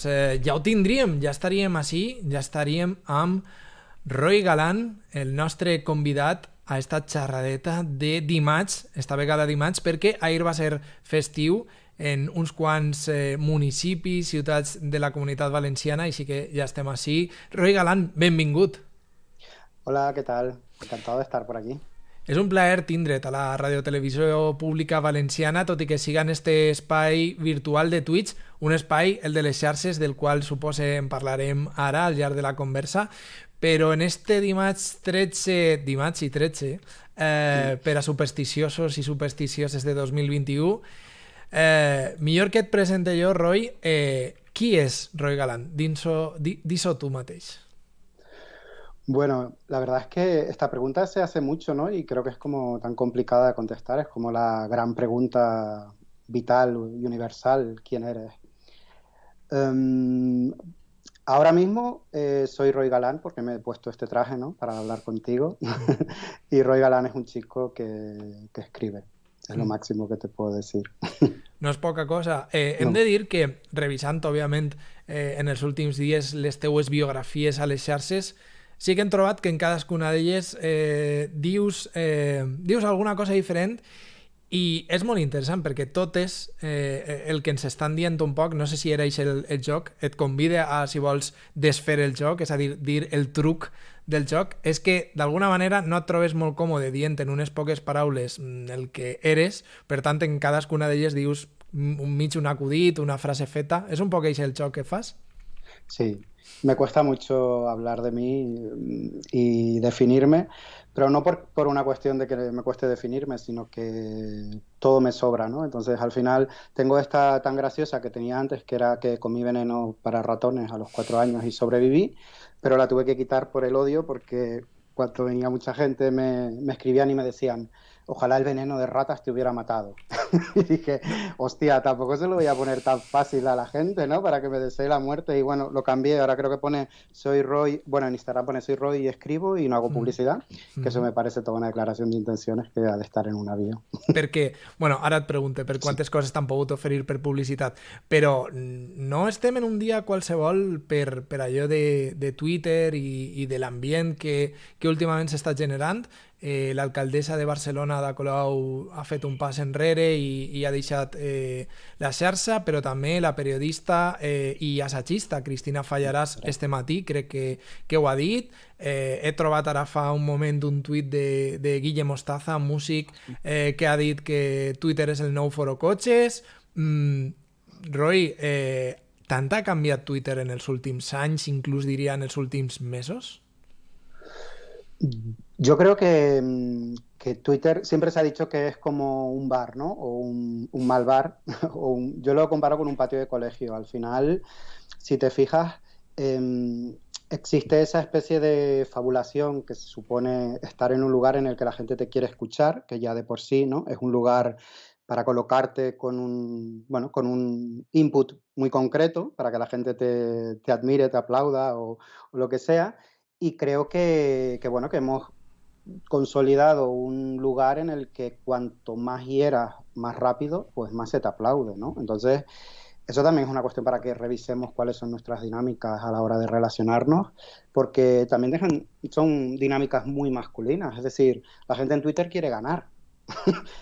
Ja ho tindríem, ja estaríem així, ja estaríem amb Roi Galant, el nostre convidat a esta xerradeta de dimarts, esta vegada dimarts, perquè ahir va ser festiu en uns quants municipis, ciutats de la Comunitat Valenciana, així que ja estem així. Roi Galant, benvingut. Hola, ¿qué tal? Encantado de estar por aquí. És un plaer tindre't a la radiotelevisió pública valenciana, tot i que siga en este espai virtual de Twitch, un espai, el de les xarxes, del qual supose en parlarem ara al llarg de la conversa, però en este dimarts 13, dimarts i 13, Mm. per a supersticiosos i supersticioses de 2021, millor que et presente jo, Roi, qui és Roi Galant? Dis-ho tu mateix. Bueno, la verdad es que esta pregunta se hace mucho, ¿no? Y creo que es como tan complicada de contestar, es como la gran pregunta vital y universal, ¿quién eres? Em, Ahora mismo soy Roy Galán porque me he puesto este traje, ¿no? Para hablar contigo. Y Roy Galán es un chico que escribe, es lo máximo que te puedo decir. No és poca cosa. Hem No. de dir que, revisant, òbviament, en els últims dies les teues biografies a les xarxes, sí que hem trobat que en cadascuna d'elles dius alguna cosa diferent i és molt interessant perquè totes el que ens estan dient un poc, no sé si era el joc, et convida a, si vols, desfer el joc, és a dir el truc del joc, és que d'alguna manera no et trobes molt còmode dient en unes poques paraules el que eres, per tant en cadascuna d'elles dius un acudit, una frase feta, és un poc això el joc que fas? Sí, me cuesta mucho hablar de mí y definirme, pero no por una cuestión de que me cueste definirme, sino que todo me sobra, ¿no? Entonces, al final, tengo esta tan graciosa que tenía antes, que era que comí veneno para ratones a los 4 años y sobreviví, pero la tuve que quitar por el odio porque cuando venía mucha gente me escribían y me decían, ojalá el veneno de ratas te hubiera matado. Y dije, hostia, tampoco se lo voy a poner tan fácil a la gente, ¿no? Para que me desee la muerte. Y bueno, lo cambié. Ahora creo que pone soy Roy. Bueno, en Instagram pone soy Roy y escribo y no hago Mm. publicidad. Que eso Mm. me parece toda una declaración de intenciones que ha de estar en una bio. Perquè, bueno, ara et pregunte per Sí. quantes coses t'han pogut oferir per publicitat, però no estem en un dia qualsevol per allò de Twitter i de l'ambient que últimament s'està generant. L'alcaldessa de Barcelona, Ada Colau, ha fet un pas enrere i ha deixat la xarxa, però també la periodista i assagista Cristina Fallaràs este matí, crec que ho ha dit. He trobat ara fa un moment un tuit de Guille Mostaza, músic, que ha dit que Twitter és el nou foro-cotxes. Roi, tant ha canviat Twitter en els últims anys, inclús diria en els últims mesos? Yo creo que Twitter siempre se ha dicho que es como un bar, ¿no? O un mal bar. Yo lo comparo con un patio de colegio. Al final, si te fijas, existe esa especie de fabulación que se supone estar en un lugar en el que la gente te quiere escuchar, que ya de por sí, ¿no? Es un lugar para colocarte bueno, con un input muy concreto, para que la gente te admire, te aplauda o lo que sea. Y creo bueno, que hemos consolidado un lugar en el que cuanto más hieras más rápido, pues más se te aplaude, ¿no? Entonces, eso también es una cuestión para que revisemos cuáles son nuestras dinámicas a la hora de relacionarnos, porque también son dinámicas muy masculinas, es decir, la gente en Twitter quiere ganar.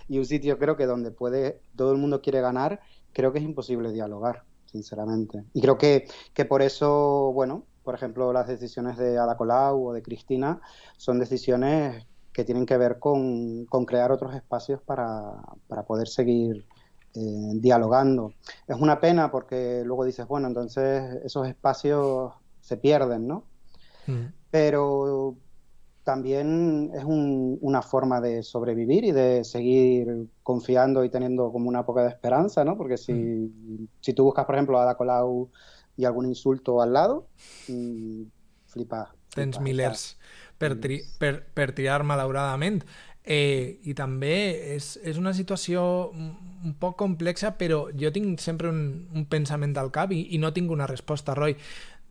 Y un sitio creo que donde todo el mundo quiere ganar, creo que es imposible dialogar, sinceramente. Y creo que por eso, bueno, por ejemplo, las decisiones de Ada Colau o de Cristina son decisiones que tienen que ver con crear otros espacios para poder seguir dialogando. Es una pena porque luego dices, bueno, entonces esos espacios se pierden, ¿no? Mm. Pero también es una forma de sobrevivir y de seguir confiando y teniendo como una poca de esperanza, ¿no? Porque Mm. si tú buscas, por ejemplo, a Ada Colau y algún insulto al lado, flipas, Tens flipas. milers per triar, malauradament. I també és una situació un poc complexa, però jo tinc sempre un pensament al cap i no tinc una resposta, Roi.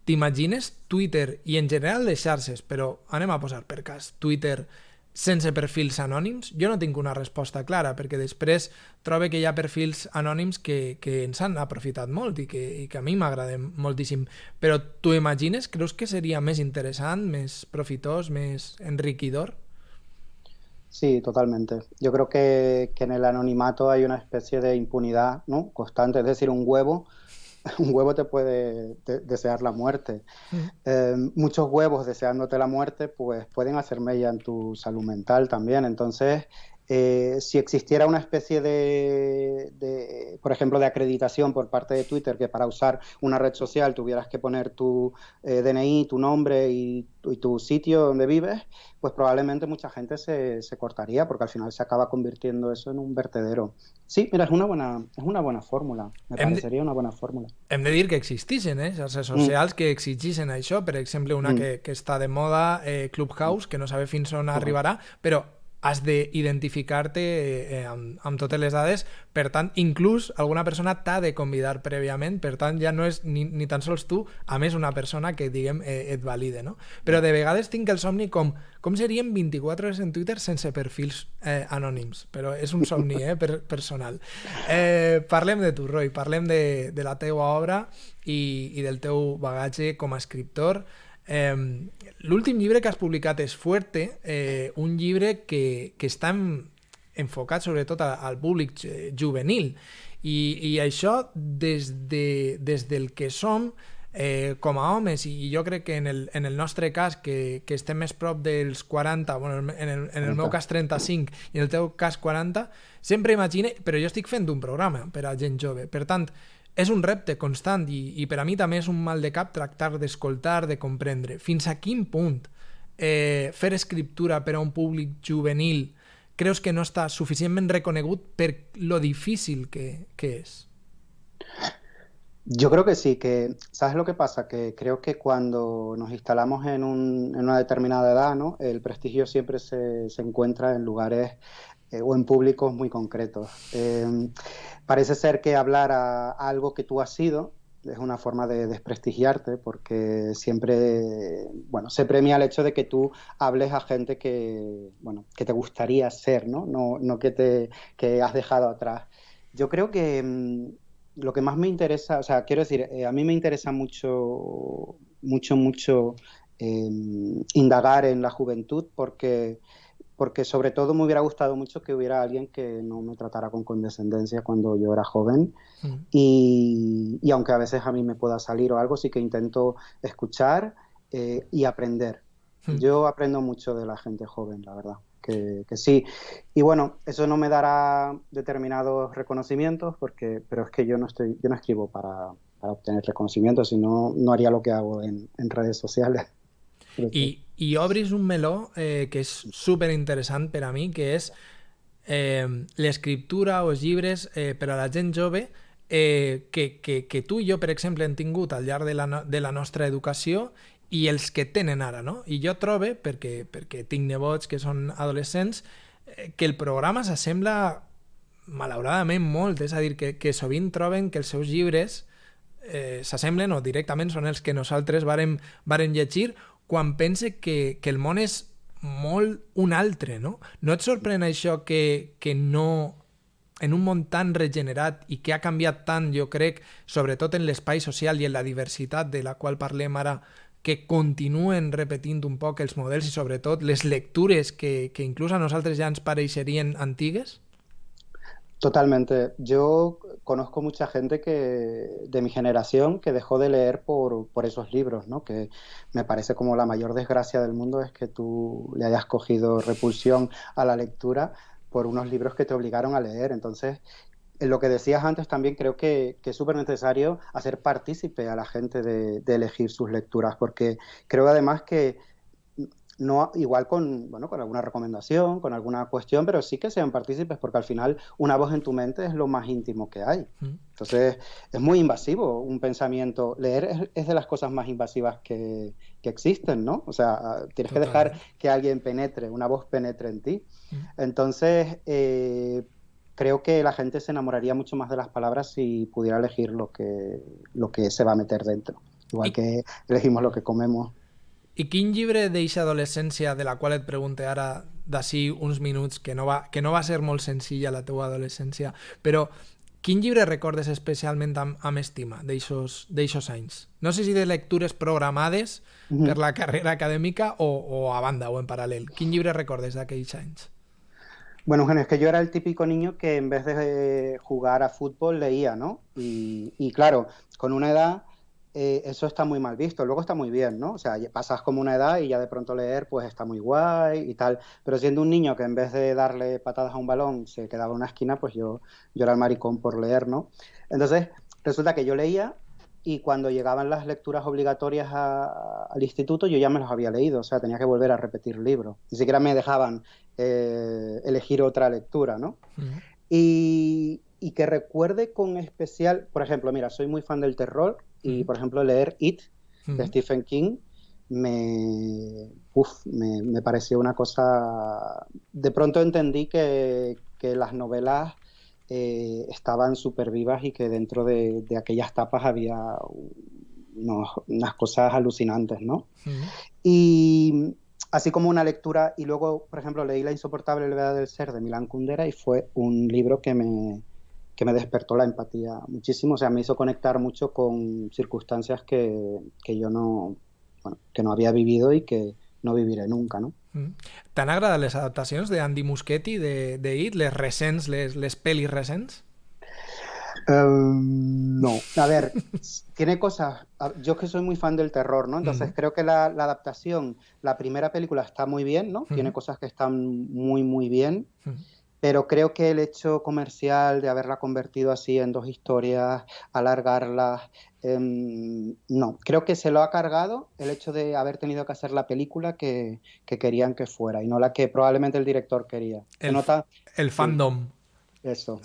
T'imagines Twitter i en general les xarxes, però anem a posar per cas Twitter sense perfils anònims? Jo no tinc una resposta clara, perquè després trobo que hi ha perfils anònims que ens han aprofitat molt i que a mi m'agraden moltíssim. Però tu imagines, creus que seria més interessant, més profitós, més enriquidor? Sí, totalmente. Yo creo que en el anonimato hay una especie de impunidad, ¿no? Constante. Es decir, un huevo, un huevo te puede desear la muerte. Mm. Muchos huevos deseándote la muerte, pues pueden hacer mella en tu salud mental también. Entonces, si existiera una especie por ejemplo, de acreditación por parte de Twitter, que para usar una red social tuvieras que poner tu DNI, tu nombre y tu sitio donde vives, pues probablemente mucha gente se cortaría, porque al final se acaba convirtiendo eso en un vertedero. Sí, mira, es una buena fórmula. Me Hem de, parecería una buena fórmula. hem de dir que existissin, xarxes Mm, socials que exigissin això. Per exemple, una mm, que està de moda, mm, Clubhouse, que no sabe fins on correcto. arribarà, però has d'identificar-te amb totes les dades. Per tant, inclús alguna persona t'ha de convidar prèviament. Per tant, ja no és ni tan sols tu, a més una persona que, diguem, et valide, no? Però Ya. de vegades tinc el somni com serien 24 hores en Twitter sense perfils anònims. Però és un somni personal. Parlem de tu, Roy. Parlem de la teua obra i del teu bagatge com a escriptor. L'últim llibre que has publicat és Fuerte, un llibre que està enfocat sobretot al públic juvenil i això des del que som com a homes, i jo crec que en el nostre cas que estem més prop dels 40, bueno, en el meu Correcto. cas 35 i en el teu cas 40, sempre imagine, però jo estic fent un programa per a gent jove, per tant és un repte constant i per a mi també és un mal de cap tractar d'escoltar, de comprendre. Fins a quin punt fer escriptura per a un públic juvenil creus que no està suficientment reconegut per lo difícil que és? Yo creo que sí, que ¿sabes lo que pasa? Que creo que cuando nos instalamos en una determinada edad, ¿no? El prestigio siempre se encuentra en lugares o en públicos muy concretos. Parece ser que hablar a algo que tú has sido es una forma de desprestigiarte porque siempre, bueno, se premia el hecho de que tú hables a gente que, bueno, que te gustaría ser, ¿no? No que has dejado atrás. Yo creo que lo que más me interesa, o sea, quiero decir, a mí me interesa mucho eh, indagar en la juventud porque sobre todo me hubiera gustado mucho que hubiera alguien que no me tratara con condescendencia cuando yo era joven Mm. y aunque a veces a mí me pueda salir o algo, sí que intento escuchar y aprender. Mm. Yo aprendo mucho de la gente joven, la verdad, que sí. Y bueno, eso no me dará determinados reconocimientos, pero es que yo no escribo para obtener reconocimientos, sino no haría lo que hago en redes sociales. I obris un meló que és super interessant per a mi, que és l'escriptura o els llibres per a la gent jove que tu i jo, per exemple, hem tingut al llarg de la nostra educació i els que tenen ara, no? I jo trobo, perquè tinc nebots que són adolescents, que el programa s'assembla malauradament molt, és a dir, que sovint troben que els seus llibres s'assemblen o directament són els que nosaltres vàrem llegir quan pense que el món és molt un altre, no? No et sorprèn això que no, en un món tan regenerat i que ha canviat tant, jo crec, sobretot en l'espai social i en la diversitat de la qual parlem ara, que continuen repetint un poc els models i sobretot les lectures que inclús a nosaltres ja ens pareixerien antigues? Totalmente. Yo conozco mucha gente de mi generación que dejó de leer por esos libros, ¿no? Que me parece como la mayor desgracia del mundo es que tú le hayas cogido repulsión a la lectura por unos libros que te obligaron a leer. Entonces, en lo que decías antes también creo que es súper necesario hacer partícipe a la gente de elegir sus lecturas, porque creo además que no igual bueno, con alguna recomendación, con alguna cuestión, pero sí que sean partícipes, porque al final una voz en tu mente es lo más íntimo que hay. Entonces, es muy invasivo un pensamiento. Leer es de las cosas más invasivas que existen, ¿no? O sea, tienes que dejar que alguien penetre, una voz penetre en ti. Entonces, creo que la gente se enamoraría mucho más de las palabras si pudiera elegir lo que se va a meter dentro. Igual que elegimos lo que comemos. I quin llibre d'eixa adolescència de la qual et pregunte ara d'ací uns minuts, que no va ser molt senzilla la teua adolescència, però quin llibre recordes especialment amb estima d'eixos anys? No sé si de lectures programades per la carrera acadèmica o a banda o en paral·lel. Quin llibre recordes d'aquells anys? Bueno, Eugenio, es que yo era el típico niño que en vez de jugar a fútbol leía, ¿no? Y claro, con una edad eso está muy mal visto, luego está muy bien, ¿no? O sea, pasas como una edad y ya de pronto leer pues está muy guay y tal, pero siendo un niño que en vez de darle patadas a un balón se quedaba en una esquina, pues yo era el maricón por leer, ¿no? Entonces, resulta que yo leía y cuando llegaban las lecturas obligatorias al instituto yo ya me los había leído, o sea, tenía que volver a repetir libros, ni siquiera me dejaban elegir otra lectura, ¿no? Y que recuerde con especial, por ejemplo, mira, soy muy fan del terror y, por ejemplo, leer It de Stephen King me pareció una cosa... De pronto entendí que las novelas estaban súper vivas y que dentro de aquellas tapas había unas cosas alucinantes, ¿no? Y así como una lectura, y luego, por ejemplo, leí La insoportable levedad del ser de Milan Kundera y fue un libro que me despertó la empatía muchísimo, o sea, me hizo conectar mucho con circunstancias que yo no había vivido y que no viviré nunca, ¿no? T'han agradat les adaptacions d'Andy Muschietti de It, les recents, les pelis recents? No, a ver, tiene cosas, yo que soy muy fan del terror, ¿no? Entonces creo que la adaptación, la primera película está muy bien, ¿no? Tiene cosas que están muy, muy bien, pero creo que el hecho comercial de haberla convertido así en 2 historias, alargarlas, no, creo que se lo ha cargado el hecho de haber tenido que hacer la película que querían que fuera y no la que probablemente el director quería. Se nota el fandom. Eso.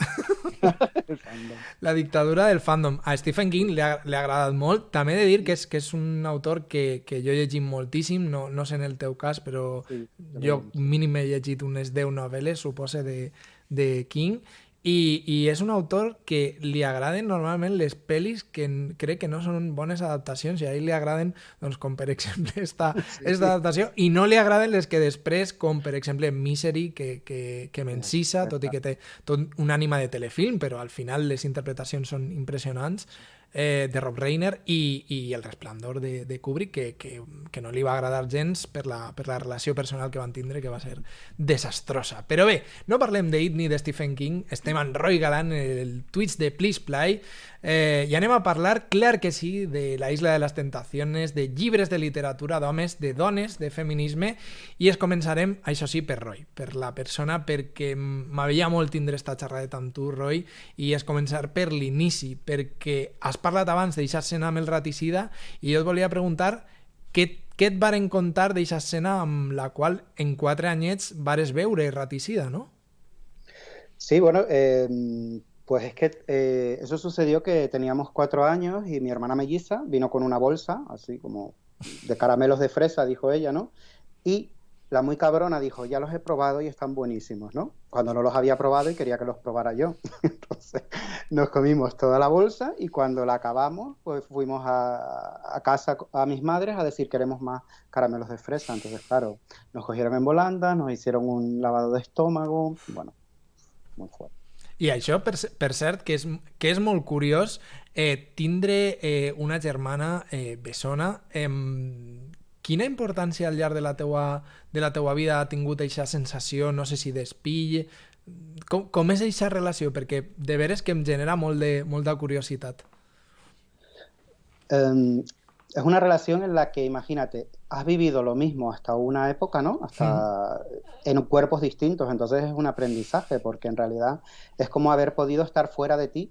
El fandom. La dictadura del fandom. A Stephen King li ha agradat molt. També he de dir que és un autor que jo he llegit moltíssim, no sé en el teu cas, però sí, jo mínim he llegit unes 10 novel·les, suposo, de King, i és un autor que li agraden normalment les pel·lis que crec que no són bones adaptacions i a ell li agraden, doncs, com per exemple esta adaptació, i no li agraden les que després, com per exemple Misery, que m'encisa, tot i que té tot una ànima de telefilm, però al final les interpretacions són impressionants, de Rob Reiner, i El resplendor de Kubrick, que no li va agradar gens per la relació personal que van tindre, que va ser desastrosa. Però bé, no parlem d'It ni de Stephen King, estem en Roi Galant, el Twitch de Please Play, i anem a parlar, clar que sí, de La isla de les tentacions, de llibres de literatura d'homes, de dones, de feminisme, i es començarem, això sí, per Roi, per la persona, perquè m'havia molt tindre esta xerradeta amb tu, Roi, i es començar per l'inici, perquè has parlat abans d'eixa escena amb el raticida i jo et volia preguntar què et varen contar d'eixa escena amb la qual en 4 anyets vares veure raticida, ¿no? Sí, bueno, pues es que eso sucedió que teníamos 4 años y mi hermana melliza vino con una bolsa, así como de caramelos de fresa, dijo ella, ¿no? Y la muy cabrona dijo, ya los he probado y están buenísimos, ¿no? Cuando no los había probado y quería que los probara yo. Entonces nos comimos toda la bolsa y cuando la acabamos, pues fuimos a casa a mis madres a decir queremos más caramelos de fresa. Entonces, claro, nos cogieron en volanda, nos hicieron un lavado de estómago, bueno, muy fuerte. I això, per cert, que és molt curiós, tindre una germana bessona. Quina importància al llarg de la teua vida ha tingut aquesta sensació, no sé si d'espill? Com és aquesta relació? Perquè de veres que em genera molta curiositat. Es una relación en la que, imagínate, has vivido lo mismo hasta una época, ¿no? Hasta en cuerpos distintos, entonces es un aprendizaje, porque en realidad es como haber podido estar fuera de ti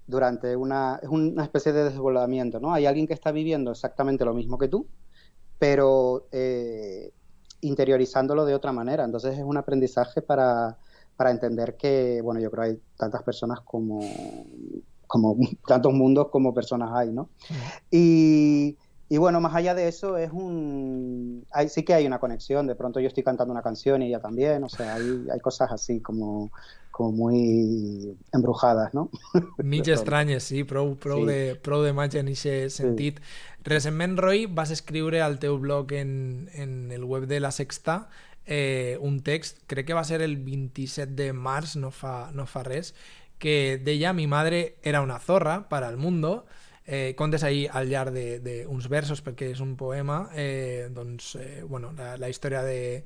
durante es una especie de desdoblamiento, ¿no? Hay alguien que está viviendo exactamente lo mismo que tú, pero interiorizándolo de otra manera. Entonces es un aprendizaje para entender que, bueno, yo creo que hay tantas personas como tantos mundos como personas hay, ¿no? Y bueno, más allá de eso, sí que hay una conexión. De pronto yo estoy cantando una canción y ella también, o sea, hay cosas así como muy embrujadas, no? Mig estranyes, sí, prou de màgia en aquest sentit. Sí. Recentment, Roi, vas escriure al teu blog en el web de La Sexta un text, crec que va ser el 27 de març, no fa res, que deia mi madre era una zorra para el mundo. Contes ahir al llarg d'uns versos perquè és un poema, bueno, la història de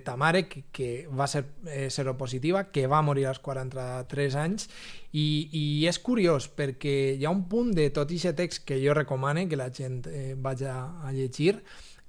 ta mare que va ser seropositiva, que va morir als 43 anys i és curiós perquè hi ha un punt de tot aquest text que jo recomano que la gent vagi a llegir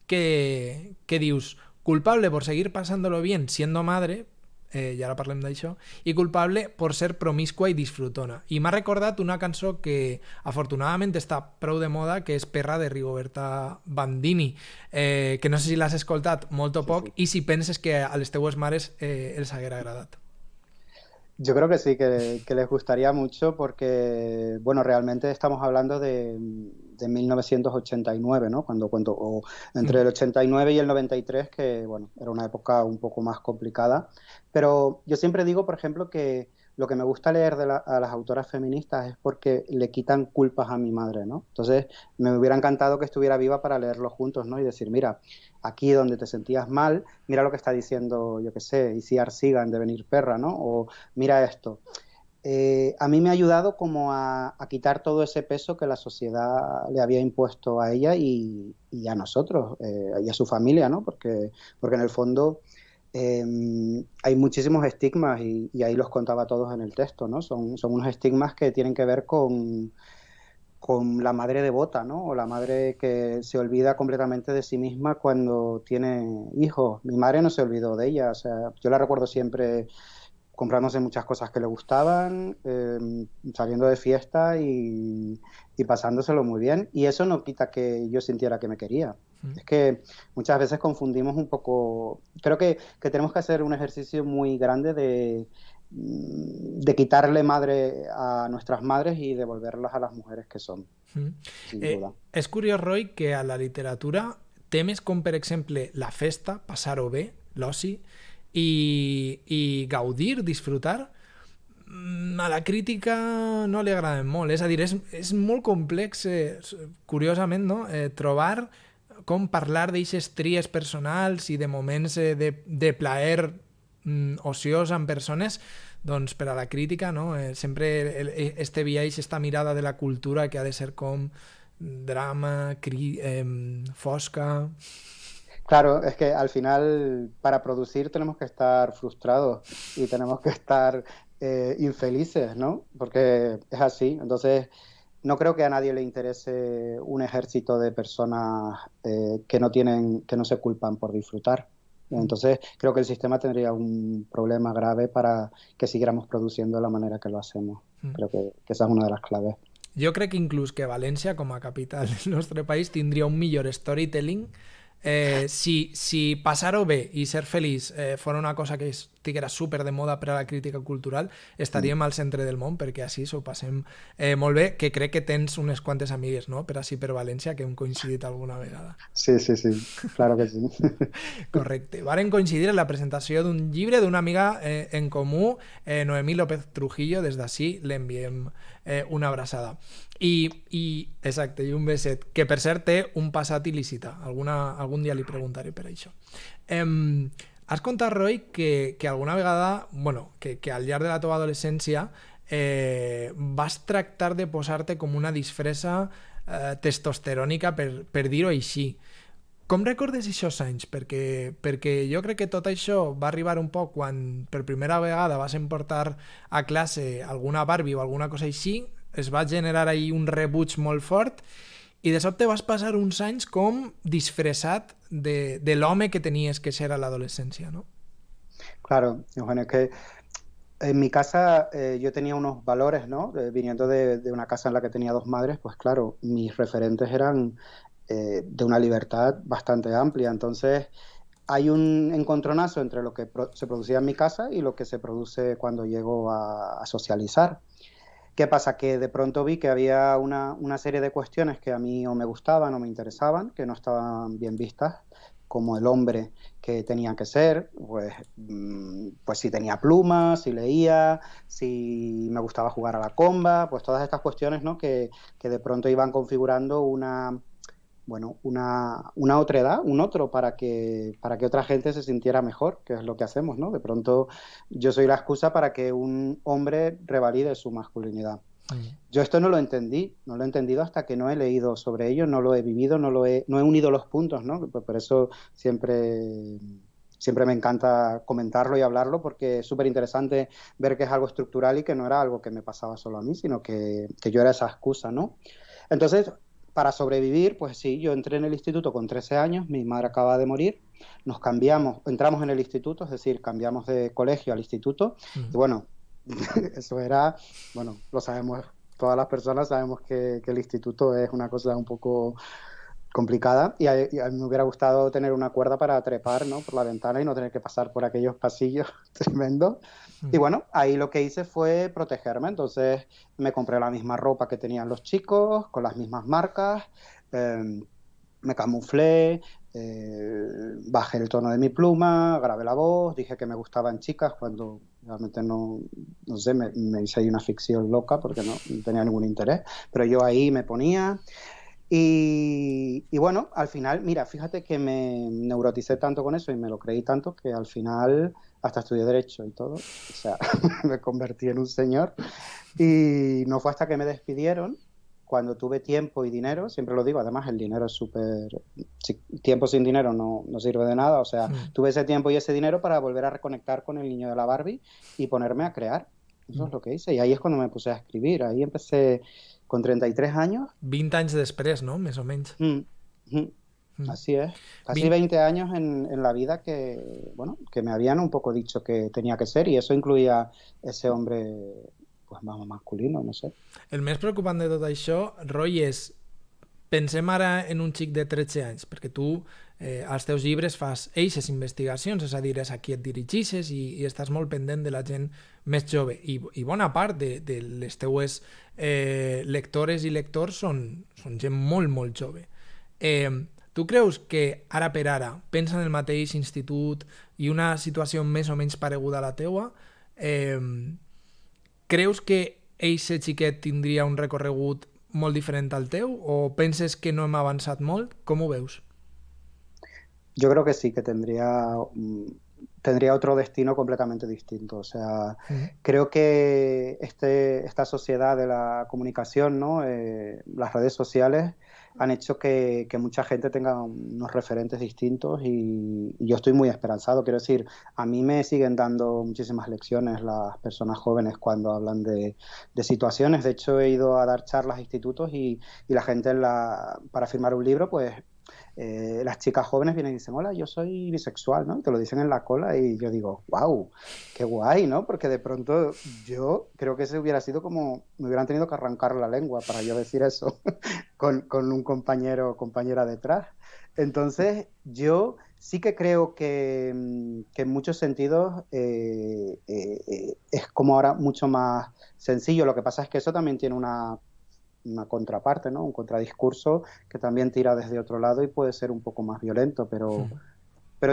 que dius culpable por seguir pasándolo bien siendo madre, i ara parlem d'això, i culpable por ser promiscua i disfrutona. I m'ha recordat una cançó que afortunadament està prou de moda, que és Perra de Rigoberta Bandini, que no sé si l'has escoltat molt o poc, i si penses que a les teues mares els haguera agradat. Yo creo que sí, que les gustaría mucho porque, bueno, realmente estamos hablando de 1989, ¿no? Cuando o entre el 89 y el 93, que, bueno, era una época un poco más complicada. Pero yo siempre digo, por ejemplo, que lo que me gusta leer a las autoras feministas es porque le quitan culpas a mi madre, ¿no? Entonces, me hubiera encantado que estuviera viva para leerlo juntos, ¿no? Y decir, mira, aquí donde te sentías mal, mira lo que está diciendo, yo qué sé, Iciar Sigan de Venir Perra, ¿no? O mira esto. A mí me ha ayudado como a quitar todo ese peso que la sociedad le había impuesto a ella y a nosotros, y a su familia, ¿no? Porque en el fondo hay muchísimos estigmas y ahí los contaba todos en el texto, ¿no? Son unos estigmas que tienen que ver con la madre devota, ¿no? O la madre que se olvida completamente de sí misma cuando tiene hijos. Mi madre no se olvidó de ella, o sea, yo la recuerdo siempre comprándose muchas cosas que le gustaban, saliendo de fiesta y pasándoselo muy bien. Y eso no quita que yo sintiera que me quería. Es que muchas veces confundimos un poco... Creo que tenemos que hacer un ejercicio muy grande de quitarle madre a nuestras madres y devolverlas a las mujeres que son, sin duda. És curiós, Roy, que a la literatura temes com, per exemple, la festa, passar-ho bé, l'oci, i gaudir, disfrutar, a la crítica no li agraden molt. És a dir, és molt complex, curiosament, no? Trobar com parlar d'eixes tries personals i de moments de plaer ociós amb persones, doncs per a la crítica, no? Sempre este viatge, esta mirada de la cultura que ha de ser com drama, fosca... Claro, es que al final para producir tenemos que estar frustrados y tenemos que estar infelices, ¿no? Porque es así. Entonces, no creo que a nadie le interese un ejército de personas que no se culpan por disfrutar. Entonces, creo que el sistema tendría un problema grave para que siguiéramos produciendo de la manera que lo hacemos. Creo que esa es una de las claves. Jo crec que inclús que València, com a capital del nostre país, tindria un millor storytelling si passar-ho bé i ser feliç fora una cosa que estiguera super de moda per a la crítica cultural, estaríem al centre del món, perquè així s'ho passem molt bé, que crec que tens unes quantes amigues, no?, per així per València, que hem coincidit alguna vegada. Sí, claro que sí. Correcte. Varen coincidir en la presentació d'un llibre d'una amiga en comú, Noemí López Trujillo. Des d'ací l'enviem una abraçada. Exacte, i un beset, que per cert té un passat il·lícita. Algun dia li preguntaré per això. Has contat, Roy, que alguna vegada, bueno, que al llarg de la teva adolescència vas tractar de posar-te com una disfressa testosterònica, per dir-ho així. Com recordes aquests anys? Perquè jo crec que tot això va arribar un poc quan per primera vegada vas emportar a classe alguna Barbie o alguna cosa així, es va generar ahí un rebuig molt fort i de sobte vas passar uns anys com disfressat de l'home que tenies que ser a l'adolescència, ¿no? Claro, Eugenio, es que en mi casa yo tenía unos valores, ¿no? Viniendo de una casa en la que tenía dos madres, pues claro, mis referentes eran de una libertad bastante amplia. Entonces hay un encontronazo entre lo que se producía en mi casa y lo que se produce cuando llego a socializar. ¿Qué pasa? Que de pronto vi que había una serie de cuestiones que a mí o me gustaban o me interesaban, que no estaban bien vistas, como el hombre que tenía que ser, pues si tenía plumas, si leía, si me gustaba jugar a la comba, pues todas estas cuestiones, ¿no?, que de pronto iban configurando una bueno, una otredad, un otro para que otra gente se sintiera mejor, que es lo que hacemos, ¿no? De pronto yo soy la excusa para que un hombre revalide su masculinidad. Mm. Yo esto no lo entendí, no lo he entendido hasta que no he leído sobre ello, no lo he vivido, no he unido los puntos, ¿no? Por eso siempre me encanta comentarlo y hablarlo, porque es súper interesante ver que es algo estructural y que no era algo que me pasaba solo a mí, sino que yo era esa excusa, ¿no? Entonces, para sobrevivir, pues sí, yo entré en el instituto con 13 años, mi madre acaba de morir, nos cambiamos, entramos en el instituto, es decir, cambiamos de colegio al instituto, y bueno, eso era, bueno, lo sabemos, todas las personas sabemos que el instituto es una cosa un poco complicada y a mí me hubiera gustado tener una cuerda para trepar, ¿no? Por la ventana y no tener que pasar por aquellos pasillos tremendos. Y bueno, ahí lo que hice fue protegerme, entonces me compré la misma ropa que tenían los chicos, con las mismas marcas, me camuflé, bajé el tono de mi pluma, grabé la voz, dije que me gustaban chicas cuando realmente no sé, me hice ahí una ficción loca porque no tenía ningún interés, pero yo ahí me ponía. Y bueno, al final, mira, fíjate que me neuroticé tanto con eso y me lo creí tanto que al final hasta estudié Derecho y todo. O sea, me convertí en un señor. Y no fue hasta que me despidieron, cuando tuve tiempo y dinero, siempre lo digo, además el dinero es súper... tiempo sin dinero no sirve de nada. O sea, tuve ese tiempo y ese dinero para volver a reconectar con el niño de la Barbie y ponerme a crear. Eso es lo que hice. Y ahí es cuando me puse a escribir. Ahí empecé con 33 años. 20 anys després, no? Més o menys. Así es. Casi 20 años en la vida que, bueno, que me habían un poco dicho que tenía que ser, y eso incluía ese hombre pues más masculino, no sé. El més preocupant de tot això, Roy, és pensem ara en un xic de 13 anys, perquè tu als teus llibres fas eixes investigacions, és a dir, és a qui et dirigixes i estàs molt pendent de la gent més jove. I bona part de les teues lectores i lectors són gent molt, molt jove. Tu creus que ara per ara pensa en el mateix institut i una situació més o menys pareguda a la teua? Creus que eixe xiquet tindria un recorregut molt diferent al teu o penses que no hem avançat molt? Com ho veus? Yo creo que sí, que tendría otro destino completamente distinto. O sea, creo que esta sociedad de la comunicación, ¿no? Las redes sociales han hecho que mucha gente tenga unos referentes distintos y yo estoy muy esperanzado. Quiero decir, a mí me siguen dando muchísimas lecciones las personas jóvenes cuando hablan de situaciones. De hecho, he ido a dar charlas a institutos y la gente para firmar un libro, pues las chicas jóvenes vienen y dicen, hola, yo soy bisexual, ¿no? Y te lo dicen en la cola y yo digo, wow, qué guay, ¿no? Porque de pronto yo creo que ese hubiera sido como, me hubieran tenido que arrancar la lengua para yo decir eso con un compañero o compañera detrás. Entonces yo sí que creo que en muchos sentidos es como ahora mucho más sencillo. Lo que pasa es que eso también tiene una contraparte, ¿no? Un contradiscurso que también tira desde otro lado y puede ser un poco más violento, pero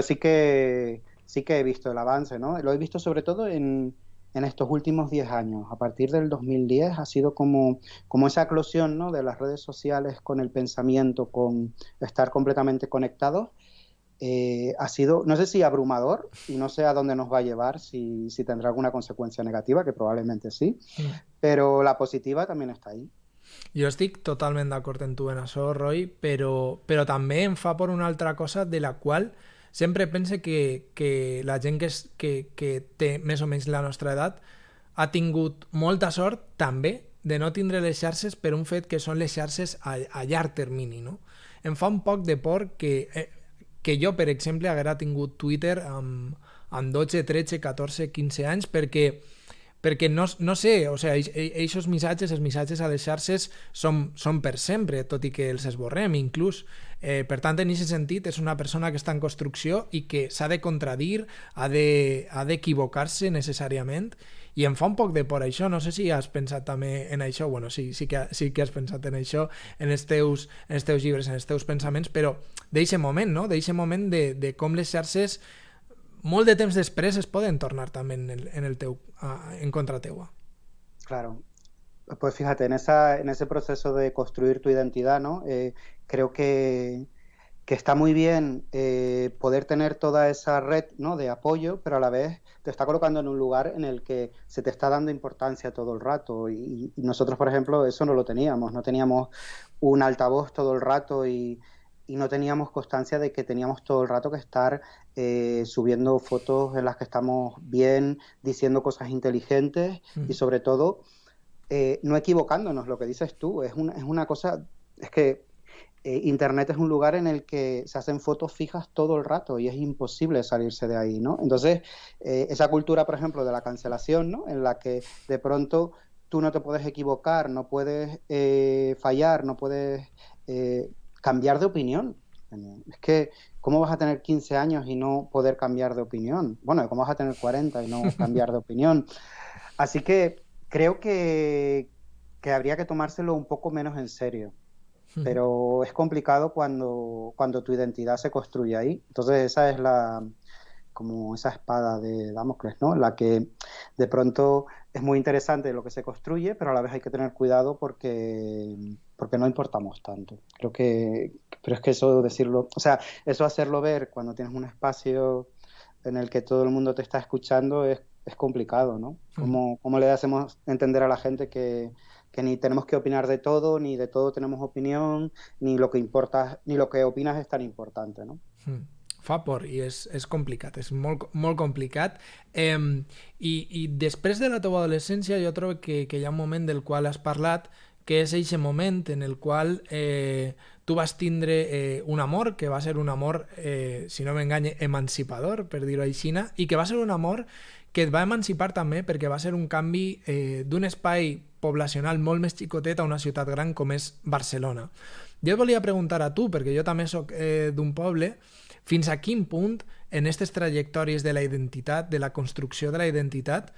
sí que he visto el avance, ¿no? Lo he visto sobre todo en estos últimos 10 años. A partir del 2010 ha sido como esa eclosión, ¿no? De las redes sociales con el pensamiento, con estar completamente conectados. Ha sido, no sé si abrumador, y no sé a dónde nos va a llevar, si tendrá alguna consecuencia negativa, que probablemente sí, pero la positiva también està ahí. Jo estic totalment d'acord amb tu en això, Roy, però també em fa por una altra cosa de la qual sempre pense que la gent que té més o menys la nostra edat ha tingut molta sort també de no tindre les xarxes per un fet que són les xarxes a llarg termini, no? Em fa un poc de por que jo, per exemple, haguera tingut Twitter amb 12, 13, 14, 15 anys perquè no sé, o sigui, aquests missatges, els missatges a les xarxes són per sempre, tot i que els esborrem inclús. Per tant, en aquest sentit, és una persona que està en construcció i que s'ha de contradir, ha d'equivocar-se necessàriament, i em fa un poc de por això. No sé si has pensat també en això. Bueno, sí que has pensat en això en els teus llibres, en els teus pensaments, però d'aquest moment, no? D'aquest moment de com les xarxes molt de temps després es poden tornar també en contra teua. Claro. Pues fíjate, en ese proceso de construir tu identidad, ¿no? Creo que está muy bien poder tener toda esa red, ¿no?, de apoyo, pero a la vez te está colocando en un lugar en el que se te está dando importancia todo el rato. Y nosotros, por ejemplo, eso no lo teníamos. No teníamos un altavoz todo el rato y no teníamos constancia de que teníamos todo el rato que estar subiendo fotos en las que estamos bien, diciendo cosas inteligentes y sobre todo no equivocándonos, lo que dices tú. Es una cosa, es que Internet es un lugar en el que se hacen fotos fijas todo el rato y es imposible salirse de ahí, ¿no? Entonces, esa cultura, por ejemplo, de la cancelación, ¿no?, en la que de pronto tú no te puedes equivocar, no puedes fallar, no puedes eh, cambiar de opinión. Es que, ¿cómo vas a tener 15 años y no poder cambiar de opinión? Bueno, ¿cómo vas a tener 40 y no cambiar de opinión? Así que creo que habría que tomárselo un poco menos en serio, pero es complicado cuando tu identidad se construye ahí. Entonces esa es como esa espada de Damocles, ¿no? En la que de pronto es muy interesante lo que se construye, pero a la vez hay que tener cuidado porque no importamos tanto. Pero es que eso decirlo, o sea, eso hacerlo ver cuando tienes un espacio en el que todo el mundo te está escuchando es complicado, ¿no? ¿Cómo le hacemos entender a la gente que ni tenemos que opinar de todo, ni de todo tenemos opinión, ni lo que importa, ni lo que opinas es tan importante, ¿no? Fa por, i és complicat, és molt complicat. I després de la teva adolescència jo trobo que hi ha un moment del qual has parlat, que és aquest moment en el qual tu vas tindre un amor, que va ser un amor, si no m'enganye, emancipador, per dir-ho així, i que va ser un amor que et va emancipar també perquè va ser un canvi d'un espai poblacional molt més xicotet a una ciutat gran com és Barcelona. Jo et volia preguntar a tu, perquè jo també soc d'un poble, fins a quin punt en aquestes trajectòries de la identitat, de la construcció de la identitat,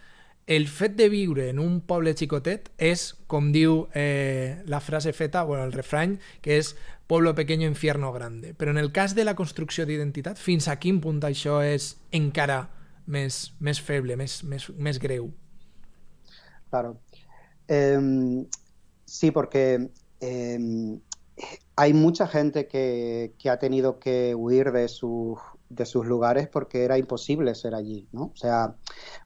el fet de viure en un poble xicotet és, com diu la frase feta, bueno, el refrany, que és pueblo pequeño, infierno grande. Però en el cas de la construcció d'identitat, fins a quin punt això és encara més feble, més greu? Claro. Sí, porque hay mucha gente que ha tenido que huir de sus lugares porque era imposible ser allí, ¿no? O sea,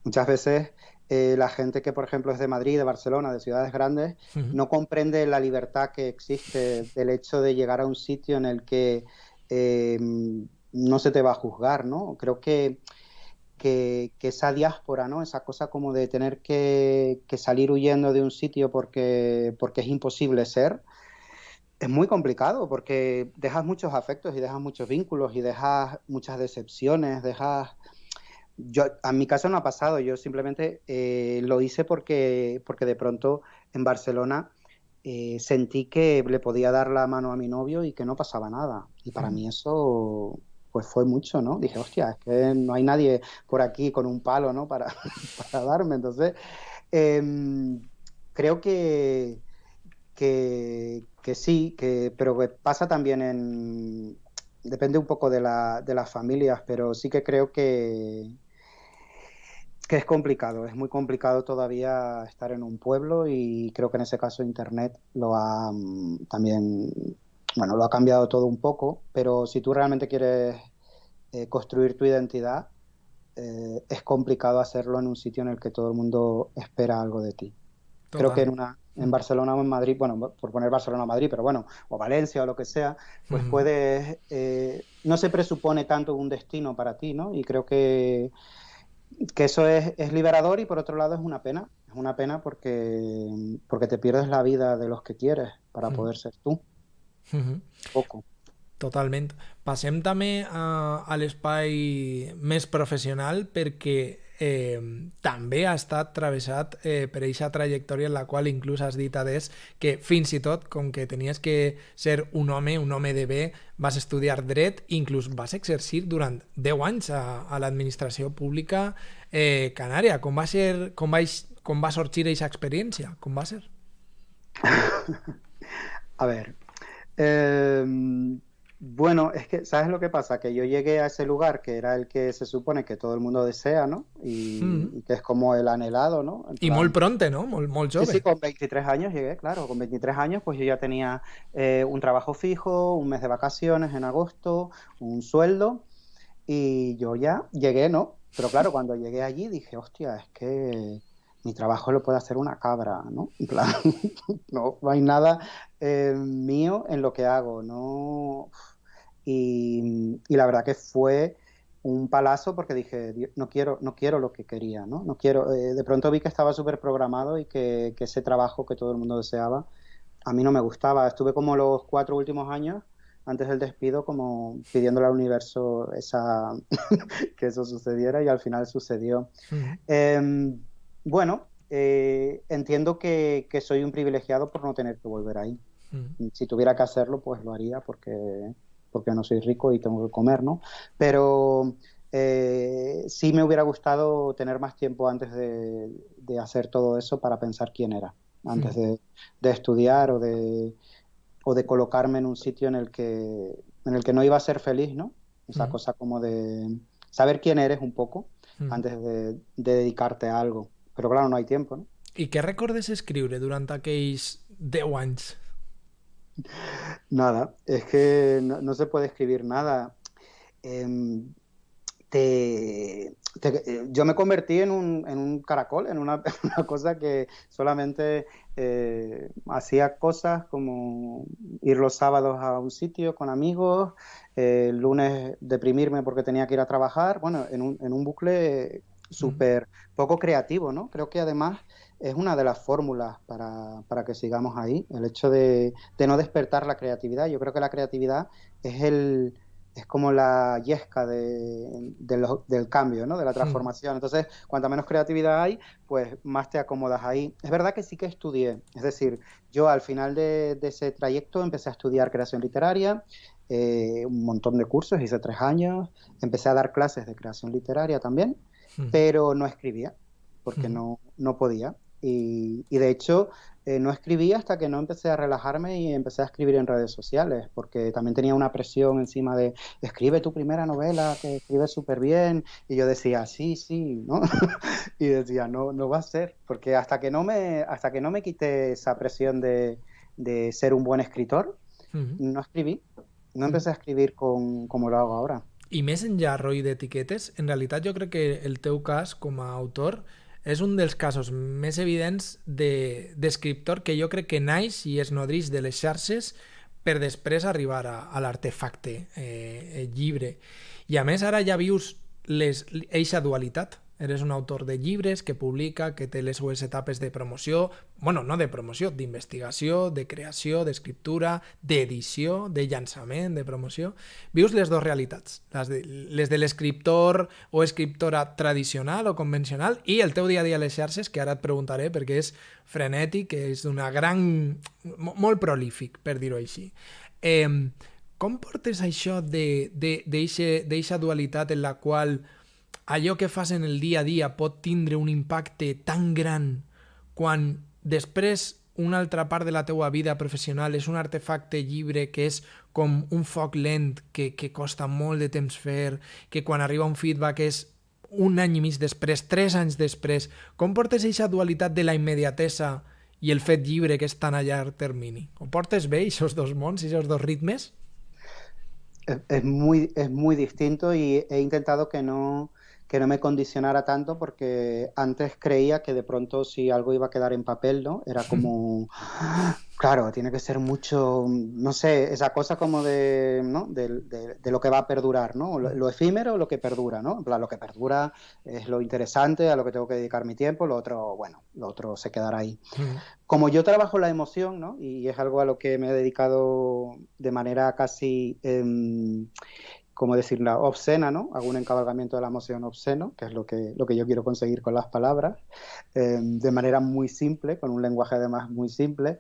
muchas veces la gente que, por ejemplo, es de Madrid, de Barcelona, de ciudades grandes, no comprende la libertad que existe del hecho de llegar a un sitio en el que no se te va a juzgar, ¿no? Creo que esa diáspora, ¿no?, esa cosa como de tener que salir huyendo de un sitio porque es imposible ser, es muy complicado porque dejas muchos afectos y dejas muchos vínculos y dejas muchas decepciones, a mi caso no ha pasado, yo simplemente lo hice porque de pronto en Barcelona sentí que le podía dar la mano a mi novio y que no pasaba nada. Y para mí eso pues fue mucho, ¿no? Dije, hostia, es que no hay nadie por aquí con un palo, ¿no?, para darme. Entonces, creo que sí, pero que pasa también depende un poco de las familias, pero sí que creo que es complicado, es muy complicado todavía estar en un pueblo y creo que en ese caso Internet también, bueno, lo ha cambiado todo un poco, pero si tú realmente quieres construir tu identidad, es complicado hacerlo en un sitio en el que todo el mundo espera algo de ti. Creo que Total. en Barcelona o en Madrid, bueno, por poner Barcelona o Madrid, pero bueno, o Valencia o lo que sea, pues no se presupone tanto un destino para ti, ¿no? Y creo que eso es liberador y por otro lado es una pena. Es una pena porque te pierdes la vida de los que quieres para poder ser tú. Poco. Totalment. Passem també a l'espai més professional perquè també ha estat travessat per aquesta trajectòria en la qual inclús has dit adés que fins i tot, com que tenies que ser un home de bé, vas estudiar dret i inclús vas exercir durant 10 anys a l'administració pública canària. Com va sorgir aquesta experiència? Com va ser? A ver, Bueno, es que, ¿sabes lo que pasa? Que yo llegué a ese lugar que era el que se supone que todo el mundo desea, ¿no? Mm. Y que es como el anhelado, ¿no? En I molt plan, pronte, no? Molt sí, jove. sí, con 23 años llegué, claro, con 23 años pues yo ya tenía un trabajo fijo, un mes de vacaciones en agosto, un sueldo y yo ya llegué, ¿no? Pero claro, cuando llegué allí dije, hostia, es que mi trabajo lo puede hacer una cabra, ¿no? En plan, no hay nada mío en lo que hago, ¿no? Y la verdad que fue un palazo porque dije, no quiero lo que quería, ¿no? No quiero, de pronto vi que estaba súper programado y que ese trabajo que todo el mundo deseaba, a mí no me gustaba. Estuve como los 4 últimos años antes del despido como pidiéndole al universo que eso sucediera y al final sucedió. Mm. Eh, bueno, entiendo que soy un privilegiado por no tener que volver ahí. Mm. Si tuviera que hacerlo, pues lo haría porque no soy rico y tengo que comer, ¿no? Pero sí me hubiera gustado tener más tiempo antes de hacer todo eso para pensar quién era, antes Mm. de estudiar o de colocarme en un sitio en el que no iba a ser feliz, ¿no? Esa Mm. cosa como de saber quién eres un poco Mm. antes de dedicarte a algo. Pero claro, no hay tiempo, ¿no? I què recordes escriure durant aquells 10 anys? Nada, es que no se puede escribir nada. Em, yo me convertí en un caracol, en una, una cosa que solamente hacía cosas como ir los sábados a un sitio con amigos, el lunes deprimirme porque tenía que ir a trabajar, bueno, en un bucle Mm. súper poco creativo, ¿no? Creo que además es una de las fórmulas para que sigamos ahí, el hecho de no despertar la creatividad. Yo creo que la creatividad es es como la yesca del cambio, ¿no? De la Mm. transformación. Entonces, cuanta menos creatividad hay, pues más te acomodas ahí. Es verdad que sí que estudié, es decir, yo al final de ese trayecto empecé a estudiar creación literaria, un montón de cursos, hice 3 años, empecé a dar clases de creación literaria también, Mm. pero no escribía, porque Mm. no podía. Y de hecho, no escribí hasta que no empecé a relajarme y empecé a escribir en redes sociales, porque también tenía una presión encima de escribe tu primera novela, que escribes súper bien. Y yo decía, sí, sí, ¿no? Y decía, no, no va a ser, porque hasta que no me quité esa presión de ser un buen escritor, Mm. no escribí, no Mm. empecé a escribir como lo hago ahora. I més enllà, Roy, d'etiquetes, en realitat jo crec que el teu cas com a autor és un dels casos més evidents d'escriptor que jo crec que naix i es nodreix de les xarxes per després arribar a l'artefacte llibre. I a més ara ja vius eixa dualitat. Eres un autor de llibres que publica, que té les seues etapes de promoció, bueno, no de promoció, d'investigació, de creació, d'escriptura, d'edició, de llançament, de promoció. Vius les dues realitats, les de l'escriptor o escriptora tradicional o convencional i el teu dia a dia a les xarxes, que ara et preguntaré perquè és frenètic, que és d'una gran... molt prolífic, per dir-ho així. Eh, com portes això d'eixa dualitat en la qual allò que fas en el dia a dia pot tindre un impacte tan gran quan després una altra part de la teua vida professional és un artefacte llibre que és com un foc lent que costa molt de temps fer, que quan arriba un feedback és un any i mig després, 3 anys després. Com portes aquesta dualitat de la immediatesa i el fet llibre que és tan a llarg termini? Ho portes bé, aquests dos mons, aquests dos ritmes? Es muy distinto y he intentado que no me condicionara tanto porque antes creía que de pronto si algo iba a quedar en papel, ¿no? Era como, claro, tiene que ser mucho, no sé, esa cosa como ¿no? De lo que va a perdurar, ¿no? Lo efímero, lo que perdura, ¿no? En plan, lo que perdura es lo interesante, a lo que tengo que dedicar mi tiempo, lo otro, bueno, lo otro se quedará ahí. Mm. Como yo trabajo la emoción, ¿no? Y es algo a lo que me he dedicado de manera casi, como decirla, obscena, ¿no? Hago un encabalgamiento de la emoción obsceno, que es lo que yo quiero conseguir con las palabras, de manera muy simple, con un lenguaje además muy simple.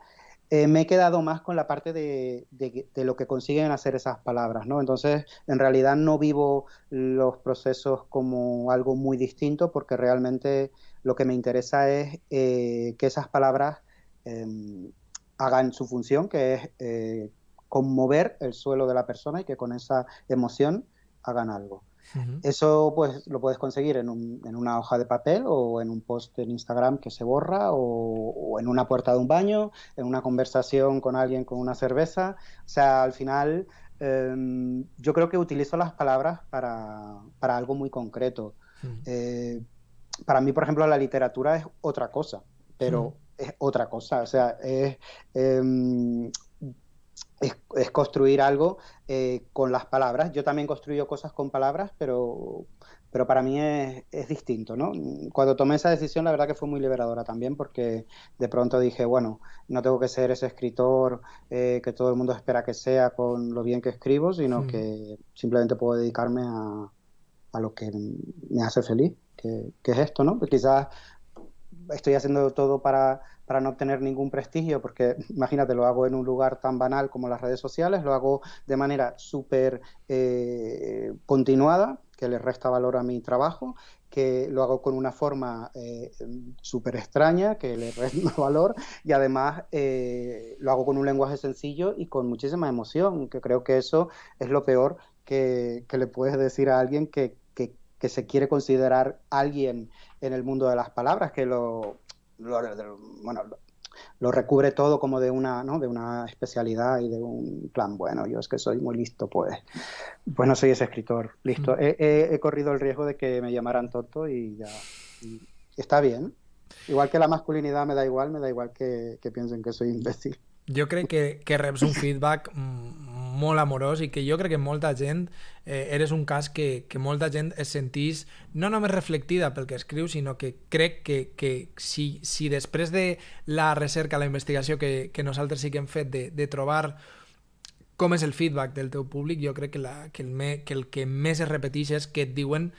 Me he quedado más con la parte de lo que consiguen hacer esas palabras, ¿no? Entonces, en realidad no vivo los procesos como algo muy distinto, porque realmente lo que me interesa es que esas palabras eh, hagan su función, que es conmover el suelo de la persona y que con esa emoción hagan algo. Ujú. Eso pues lo puedes conseguir en una hoja de papel o en un post en Instagram que se borra o en una puerta de un baño, en una conversación con alguien con una cerveza. O sea, al final yo creo que utilizo las palabras para algo muy concreto. Mm. Eh, para mí, por ejemplo, la literatura es otra cosa, Mm. pero es otra cosa. O sea, em, es construir algo con las palabras. Yo también construyo cosas con palabras, pero para mí es distinto, ¿no? Cuando tomé esa decisión, la verdad que fue muy liberadora también, porque de pronto dije, bueno, no tengo que ser ese escritor que todo el mundo espera que sea con lo bien que escribo, sino Mm. que simplemente puedo dedicarme a lo que me hace feliz, que es esto, ¿no? Pues quizás estoy haciendo todo para no obtener ningún prestigio, porque imagínate, lo hago en un lugar tan banal como las redes sociales, lo hago de manera súper continuada, que le resta valor a mi trabajo, que lo hago con una forma súper extraña, que le resta valor, y además lo hago con un lenguaje sencillo y con muchísima emoción, que creo que eso es lo peor que le puedes decir a alguien que se quiere considerar alguien en el mundo de las palabras, que bueno, lo recubre todo como de una, ¿no? De una especialidad y de un plan. Bueno, yo es que soy muy listo, pues no soy ese escritor. Listo. Mm. He corrido el riesgo de que me llamaran tonto y ya. Y está bien. Igual que la masculinidad me da igual que piensen que soy imbécil. Jo crec que reps un feedback molt amorós i que jo crec que molta gent, eres un cas que molta gent es sentís no només reflectida pel que escriu, sinó que crec que si després de la recerca, la investigació que nosaltres sí que hem fet de trobar com és el feedback del teu públic, jo crec que el que més es repeteix és que et diuen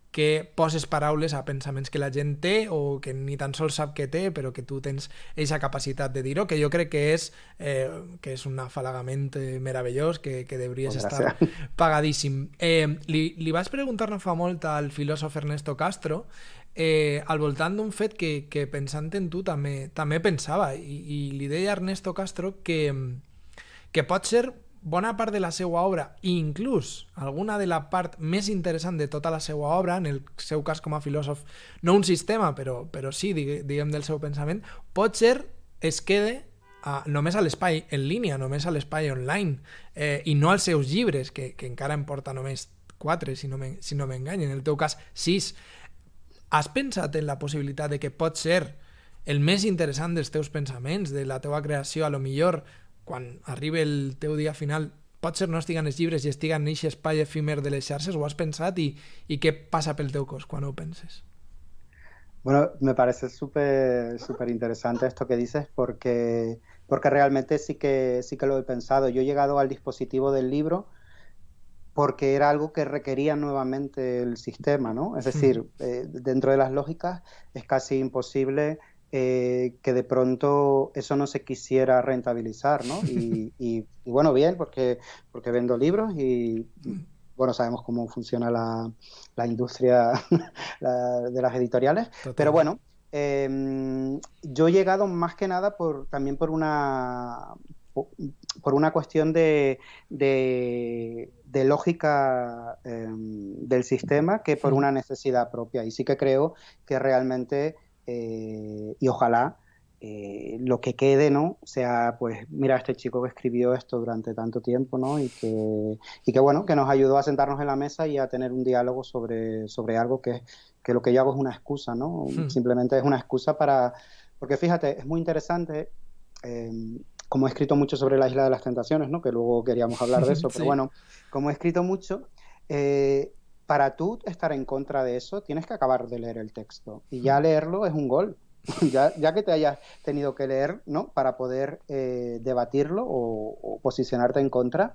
que poses paraules a pensaments que la gent té o que ni tan sols sap que té, però que tu tens aquesta capacitat de dir-ho, que jo crec que és un afalagament meravellós, que devries Pues estar gracias. pagadíssim. Li vaig preguntar no fa molt al filòsof Ernesto Castro al voltant d'un fet que pensant en tu també pensava, i li deia a Ernesto Castro que pot ser bona part de la seva obra, i inclús alguna de la part més interessant de tota la seva obra, en el seu cas com a filòsof, no un sistema, però sí, diguem, del seu pensament, pot ser es quede només a l'espai en línia, només a l'espai online, i no als seus llibres, que encara em porta només 4, si no m'enganyen, en el teu cas 6. Has pensat en la possibilitat de que pot ser el més interessant dels teus pensaments, de la teua creació, a lo millor quan arribi el teu dia final potser no estiguen els llibres i estiguen en aquest espai efímer de les xarxes? Ho has pensat i què passa pel teu cos quan ho penses? Bueno, me parece súper interesante esto que dices porque realmente sí que lo he pensado. Yo he llegado al dispositivo del libro porque era algo que requería nuevamente el sistema, ¿no? Es decir, dentro de las lógicas es casi imposible que de pronto eso no se quisiera rentabilizar, ¿no? Y bueno, bien, porque vendo libros y bueno, sabemos cómo funciona la industria de las editoriales, pero Total. bueno, yo he llegado más que nada también por una cuestión de lógica del sistema que por una necesidad propia. Y sí que creo que realmente, y ojalá, lo que quede, ¿no? Sea, pues, mira, este chico que escribió esto durante tanto tiempo, ¿no? Y que bueno, que nos ayudó a sentarnos en la mesa y a tener un diálogo sobre algo que lo que yo hago es una excusa, ¿no? Simplemente es una excusa porque fíjate, es muy interesante, eh, como he escrito mucho sobre la Isla de las Tentaciones, ¿no? Que luego queríamos hablar de eso, pero Sí. bueno, como he escrito mucho, para tú estar en contra de eso, tienes que acabar de leer el texto. Y ya leerlo es un gol. Ya que te hayas tenido que leer, ¿no? Para poder debatirlo o posicionarte en contra,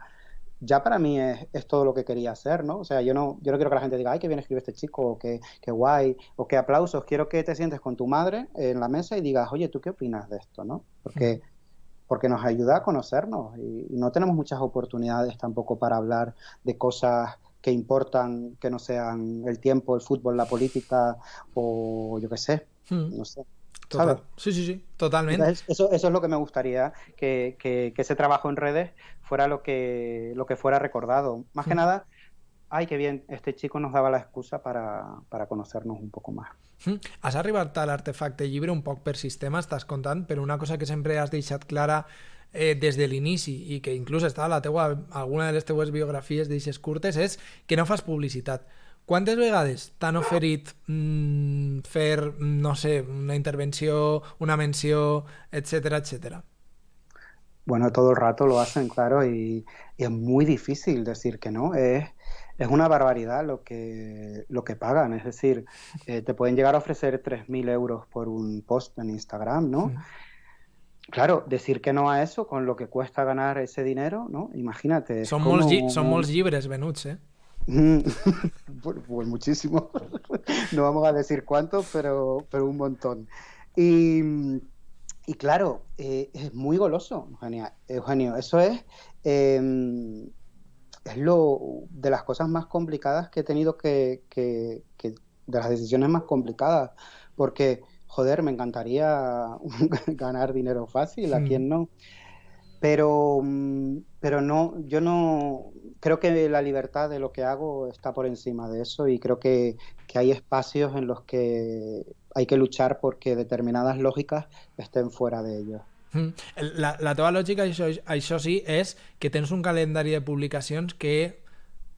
ya para mí es todo lo que quería hacer, ¿no? O sea, yo no quiero que la gente diga, ay, qué bien escribe este chico, o qué guay, o qué aplausos. Quiero que te sientes con tu madre en la mesa y digas, oye, ¿tú qué opinas de esto, no? Porque nos ayuda a conocernos y no tenemos muchas oportunidades tampoco para hablar de cosas que importan, que no sean el tiempo, el fútbol, la política o yo qué sé, no sé. ¿sabes? Total. Sí, sí, sí, totalment. Entonces, eso es lo que me gustaría, que ese trabajo en redes fuera lo que fuera recordado. Más que Mm. nada, ay, qué bien, este chico nos daba la excusa para conocernos un poco más. Has arribat a l'artefacte llibre un poc per sistema, estàs contant, però una cosa que sempre has deixat clara des de l'inici i que inclús està a la teua, alguna de les teues biografies d'eixes curtes és que no fas publicitat. Quantes vegades t'han oferit fer, no sé, una intervenció, una menció, etcètera, etcètera? Bueno, todo el rato lo hacen, claro, y es muy difícil decir que no. Es una barbaridad lo que pagan. Es decir, te pueden llegar a ofrecer 3.000 euros por un post en Instagram, ¿no? Mm. Claro, decir que no a eso con lo que cuesta ganar ese dinero, ¿no? Imagínate, es Són como... molts llibres venuts, eh? Pues muchísimo. No vamos a decir cuánto, pero un montón. Y, y claro, es muy goloso, Eugenia. Eugenio. Eso es lo de las cosas más complicadas que he tenido de las decisiones más complicadas, porque, joder, me encantaría ganar dinero fácil, ¿a Mm. quién no? Pero no, yo no creo que la libertad de lo que hago está por encima de eso y creo que hay espacios en los que hay que luchar porque determinadas lògiques estén fuera de ellos. Mm. La teva lògica, això sí, és que tens un calendari de publicacions que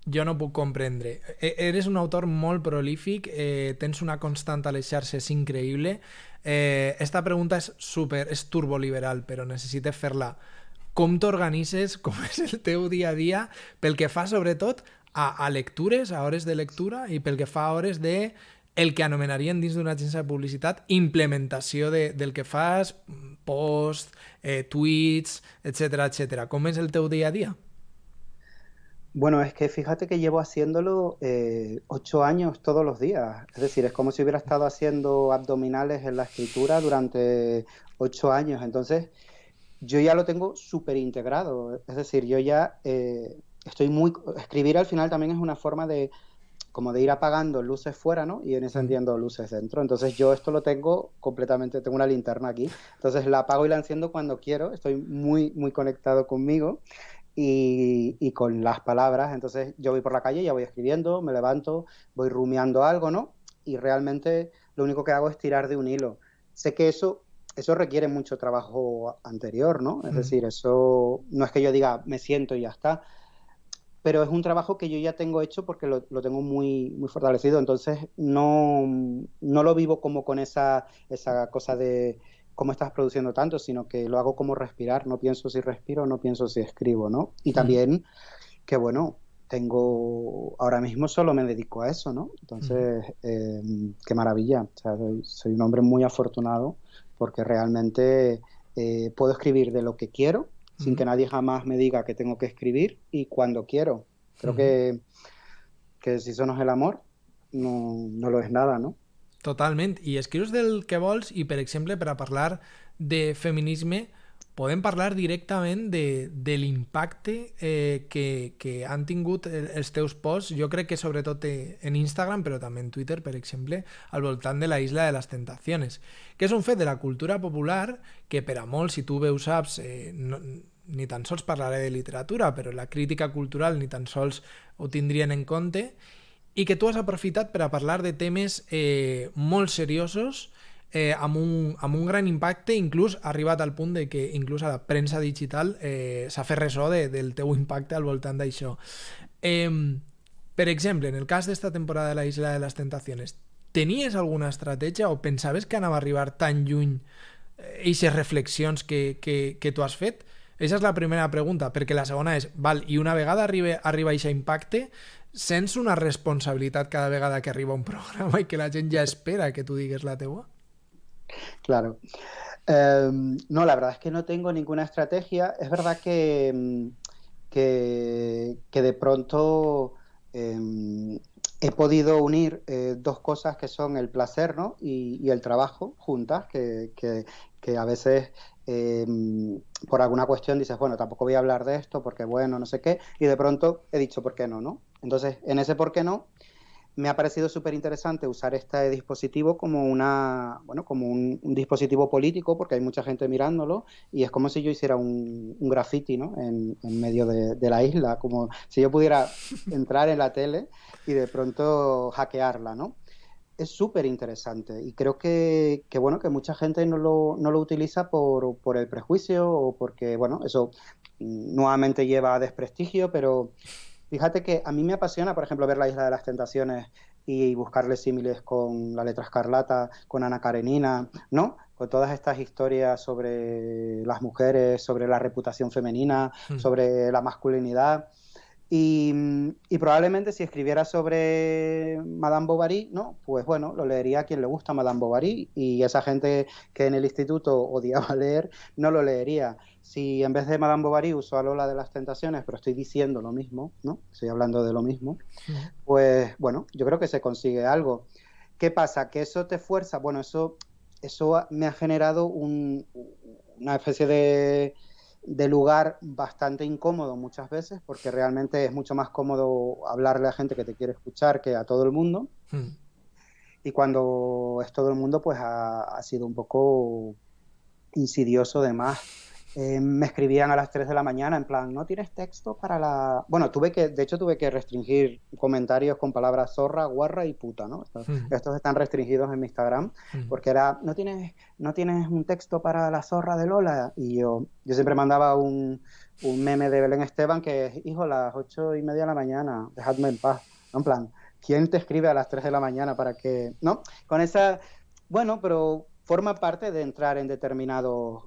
jo no puc comprendre. Eres un autor molt prolífic, tens una constant a les xarxes increïble. Esta pregunta és turboliberal, però necessites fer-la. Com t'organitzes, com és el teu dia a dia, pel que fa sobretot a lectures, a hores de lectura i pel que fa a hores de el que anomenarien dins d'una agència de publicitat implementació del que fas, post, tweets, etcètera, etcètera. Com és el teu dia a dia? Bueno, es que fíjate que llevo haciéndolo 8 años todos los días. Es decir, es como si hubiera estado haciendo abdominales en la escritura durante 8 años. Entonces, yo ya lo tengo súper integrado. Es decir, yo ya estoy muy... Escribir al final también es una forma de como de ir apagando luces fuera, ¿no? Y ir Mm. encendiendo luces dentro. Entonces yo esto lo tengo completamente, tengo una linterna aquí. Entonces la apago y la enciendo cuando quiero. Estoy muy, muy conectado conmigo y con las palabras. Entonces yo voy por la calle, ya voy escribiendo, me levanto, voy rumiando algo, ¿no? Y realmente lo único que hago es tirar de un hilo. Sé que eso requiere mucho trabajo anterior, ¿no? Es Mm. decir, eso no es que yo diga, me siento y ya está, pero es un trabajo que yo ya tengo hecho porque lo tengo muy, muy fortalecido, entonces no lo vivo como con esa cosa de cómo estás produciendo tanto, sino que lo hago como respirar, no pienso si respiro, no pienso si escribo, ¿no? Y Mm. también que bueno, ahora mismo solo me dedico a eso, ¿no? Mm. Entonces, qué maravilla, o sea, soy un hombre muy afortunado porque realmente puedo escribir de lo que quiero sin que Mm. nadie jamás me diga que tengo que escribir y cuando quiero. Creo Mm. que si eso no es el amor, no lo es nada, ¿no? Totalment. I escrius del que vols i, per exemple, per a parlar de feminisme, podem parlar directament de l'impacte que han tingut els teus posts, jo crec que sobretot en Instagram, però també en Twitter, per exemple, al voltant de la Isla de les Tentaciones, que és un fet de la cultura popular que per a molts, si tu bé ho saps, no, ni tan sols parlaré de literatura, però la crítica cultural ni tan sols ho tindrien en compte, i que tu has aprofitat per a parlar de temes molt seriosos, amb un gran impacte, inclús ha arribat al punt de que inclús a la premsa digital s'ha fet ressò del teu impacte al voltant d'això. Eh, per exemple, en el cas d'esta temporada de la Isla de les Tentaciones, tenies alguna estratègia o pensaves que anava a arribar tan lluny aquestes reflexions que tu has fet? Aquesta és la primera pregunta, perquè la segona és, val, i una vegada arriba aquest impacte, sents una responsabilitat cada vegada que arriba un programa i que la gent ja espera que tu digues la teua? Claro. No, la verdad es que no tengo ninguna estrategia. Es verdad que de pronto he podido unir dos cosas que son el placer, ¿no? y el trabajo juntas, que a veces eh, por alguna cuestión dices, bueno, tampoco voy a hablar de esto porque bueno, no sé qué, y de pronto he dicho, ¿por qué no? ¿no? Entonces, en ese por qué no, me ha parecido súper interesante usar este dispositivo como como un dispositivo político, porque hay mucha gente mirándolo, y es como si yo hiciera un graffiti, ¿no? En medio de la isla, como si yo pudiera entrar en la tele y de pronto hackearla, ¿no? Es súper interesante y creo bueno, que mucha gente no lo utiliza por el prejuicio o porque, bueno, eso nuevamente lleva a desprestigio, pero fíjate que a mí me apasiona, por ejemplo, ver La Isla de las Tentaciones y buscarle símiles con La Letra Escarlata, con Ana Karenina, ¿no? Con todas estas historias sobre las mujeres, sobre la reputación femenina, sobre la masculinidad. Y probablemente si escribiera sobre Madame Bovary, ¿no? Pues bueno, lo leería a quien le gusta Madame Bovary y esa gente que en el instituto odiaba leer, no lo leería. Si en vez de Madame Bovary uso a Lola de las Tentaciones, pero estoy diciendo lo mismo, ¿no? Estoy hablando de lo mismo, pues bueno, yo creo que se consigue algo. ¿Qué pasa? ¿Que eso te fuerza? Bueno, eso me ha generado una especie de lugar bastante incómodo muchas veces, porque realmente es mucho más cómodo hablarle a gente que te quiere escuchar que a todo el mundo. Y cuando es todo el mundo, pues ha sido un poco insidioso de más. Me escribían a las 3 de la mañana en plan, ¿no tienes texto para la...? Bueno, de hecho tuve que restringir comentarios con palabras zorra, guarra y puta, ¿no? Estos están restringidos en mi Instagram porque era, ¿no tienes un texto para la zorra de Lola? Y yo siempre mandaba un meme de Belén Esteban que es, hijo, las 8:30 de la mañana, dejadme en paz. En plan, ¿quién te escribe a las 3 de la mañana para que...? ¿No? Con esa... Bueno, pero forma parte de entrar en determinados...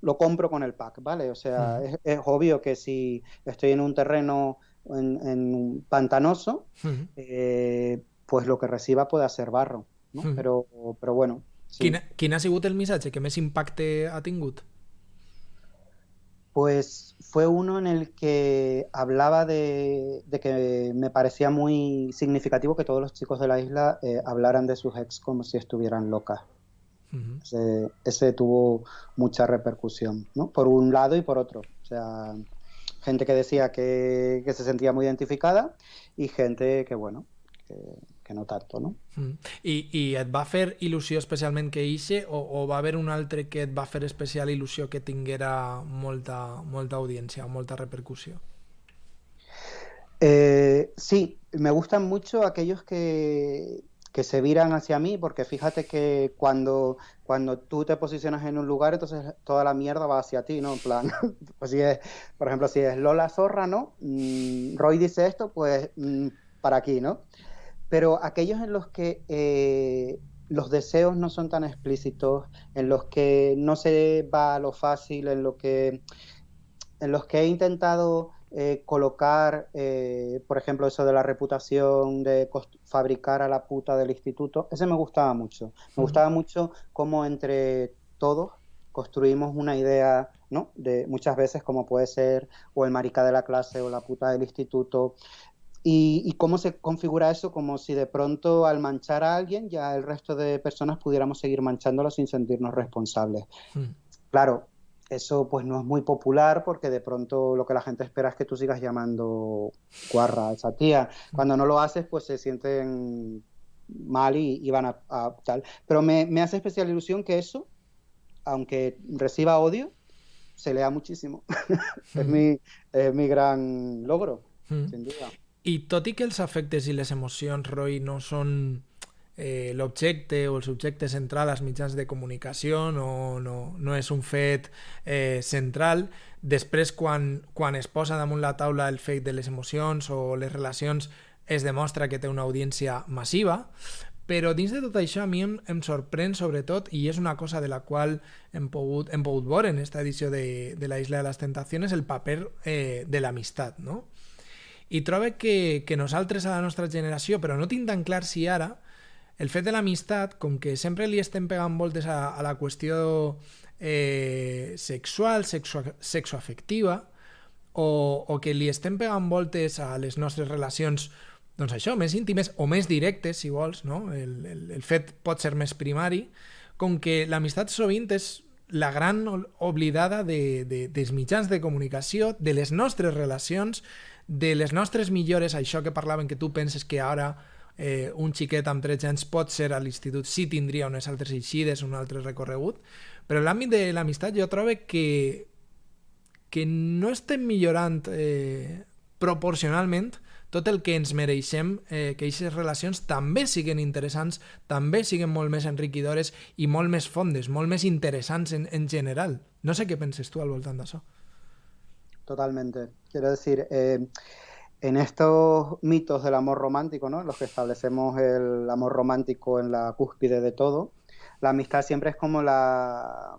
Lo compro con el pack, ¿vale? O sea, es obvio que si estoy en un terreno en pantanoso, pues lo que reciba puede ser barro, ¿no? Pero bueno, sí. Quin ha sigut el missatge que més impacte ha tingut? Pues fue uno en el que hablaba de que me parecía muy significativo que todos los chicos de la isla hablaran de sus ex como si estuvieran locas. Ese tuvo mucha repercusión, ¿no? Por un lado y por otro. O sea, gente que decía que se sentía muy identificada y gente que, bueno, que no tanto, no? I et va fer il·lusió especialment que ixe o va haver un altre que et va fer especial il·lusió que tinguera molta audiència o molta repercussió? Sí, me gustan mucho aquellos que se viran hacia mí, porque fíjate que cuando tú te posicionas en un lugar, entonces toda la mierda va hacia ti, ¿no? En plan, pues por ejemplo, si es Lola Zorra, ¿no? Roy dice esto, pues para aquí, ¿no? Pero aquellos en los que los deseos no son tan explícitos, en los que no se va a lo fácil, en los que he intentado colocar, por ejemplo, eso de la reputación, de fabricar a la puta del instituto, ese me gustaba mucho. Me gustaba mucho cómo entre todos construimos una idea, ¿no? De muchas veces como puede ser o el marica de la clase o la puta del instituto, y cómo se configura eso como si de pronto al manchar a alguien ya el resto de personas pudiéramos seguir manchándolo sin sentirnos responsables. Claro, eso pues no es muy popular porque de pronto lo que la gente espera es que tú sigas llamando guarra a esa tía. Cuando no lo haces pues se sienten mal y van a tal. Pero me hace especial ilusión que eso, aunque reciba odio, se lea muchísimo. Es mi gran logro, sin duda. I tot i que els afectes i les emocions, Roy, no són l'objecte o el subjecte central als mitjans de comunicació, no és un fet central, després quan es posa damunt la taula el fet de les emocions o les relacions es demostra que té una audiència massiva, però dins de tot això a mi em sorprèn sobretot, i és una cosa de la qual hem pogut veure en esta edició de la Isla de les Tentaciones, el paper de l'amistat, no? I trobo que nosaltres a la nostra generació, però no tinc tan clar si ara, el fet de l'amistat, com que sempre li estem pegant voltes a la qüestió sexual, sexoafectiva, o que li estem pegant voltes a les nostres relacions, doncs això, més íntimes o més directes, si vols, no? El fet pot ser més primari, com que l'amistat sovint és la gran oblidada dels mitjans de comunicació, de les nostres relacions, de les nostres millores, això que parlaven que tu penses que ara un xiquet amb 13 anys pot ser a l'institut, sí tindria unes altres eixides, un altre recorregut, però en l'àmbit de l'amistat jo trobo que no estem millorant proporcionalment tot el que ens mereixem, que aquestes relacions també siguin interessants, també siguin molt més enriquidores i molt més fondes, molt més interessants en general. No sé què penses tu al voltant d'això. Totalmente. Quiero decir, en estos mitos del amor romántico, ¿no? En los que establecemos el amor romántico en la cúspide de todo, la amistad siempre es como la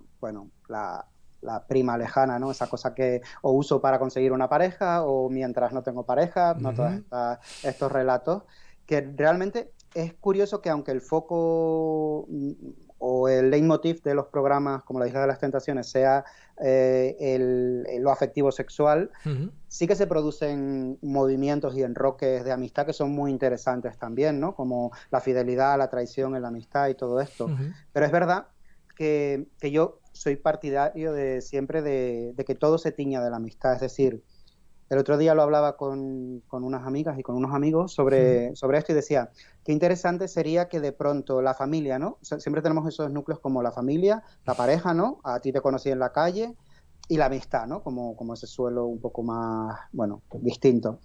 prima lejana, ¿no? Esa cosa que o uso para conseguir una pareja o mientras no tengo pareja, ¿no? Todos estos relatos, que realmente es curioso que aunque el foco o el leitmotiv de los programas como La Isla de las Tentaciones sea lo afectivo sexual, sí que se producen movimientos y enroques de amistad que son muy interesantes también, ¿no? Como la fidelidad, la traición en la amistad y todo esto. Pero es verdad que yo soy partidario de siempre de que todo se tiña de la amistad. Es decir, el otro día lo hablaba con unas amigas y con unos amigos sobre esto y decía, qué interesante sería que de pronto la familia, ¿no? O sea, siempre tenemos esos núcleos como la familia, la pareja, ¿no? A ti te conocí en la calle, y la amistad, ¿no? Como ese suelo un poco más, bueno, distinto.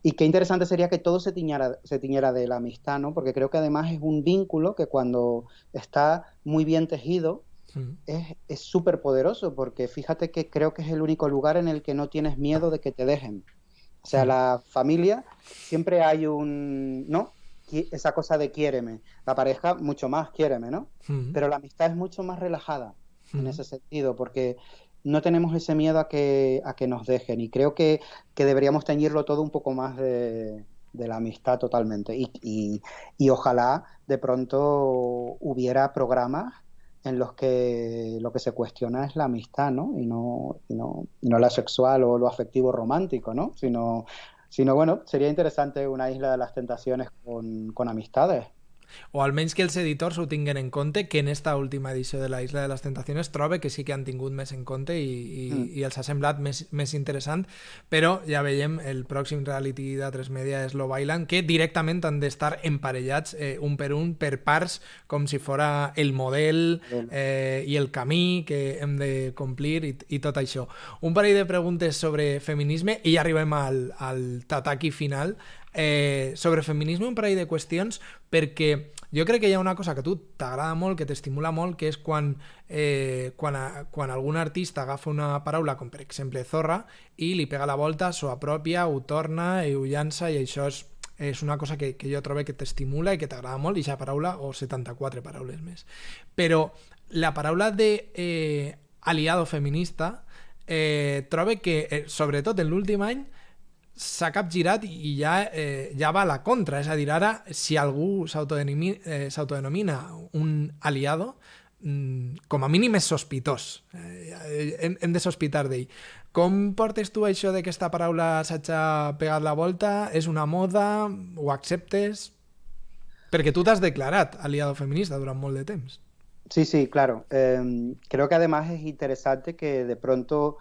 Y qué interesante sería que todo se tiñera de la amistad, ¿no? Porque creo que además es un vínculo que cuando está muy bien tejido, es súper poderoso, porque fíjate que creo que es el único lugar en el que no tienes miedo de que te dejen. O sea, la familia siempre hay ¿no? Esa cosa de quiéreme. La pareja mucho más quiéreme, ¿no? Pero la amistad es mucho más relajada en ese sentido, porque no tenemos ese miedo a que nos dejen, y creo que deberíamos teñirlo todo un poco más de la amistad totalmente, y ojalá de pronto hubiera programas en los que lo que se cuestiona es la amistad, ¿no? Y no la sexual o lo afectivo romántico, ¿no? Sino bueno, sería interesante una Isla de las Tentaciones con amistades. O almenys que els editors ho tinguin en compte, que en esta última edició de la Isla de les Tentaciones trobe que sí que han tingut més en compte i els ha semblat més interessant, però ja veiem el pròxim reality d'A3 Media és Love Island, que directament han d'estar emparellats un, per parts, com si fora el model i el camí que hem de complir i tot això. Un parell de preguntes sobre feminisme i ja arribem al tataki final. Sobre feminisme un parell de qüestions, perquè jo crec que hi ha una cosa que a tu t'agrada molt, que t'estimula molt, que és quan algun artista agafa una paraula com per exemple zorra i li pega la volta, s'ho apropia, ho torna i ho llança, i això és una cosa que jo trobo que t'estimula i que t'agrada molt, i aquesta paraula o 74 paraules més. Però la paraula de aliado feminista trobo que sobretot en l'últim any s'ha capgirat i ja va a la contra. És a dir, ara, si algú s'autodenomina un aliado, com a mínim és sospitós. Hem de sospitar d'ell. Com portes tu això de que aquesta paraula s'hagi pegat la volta? És una moda? Ho acceptes? Perquè tu t'has declarat aliado feminista durant molt de temps. Sí, claro. Creo que además es interesante que de pronto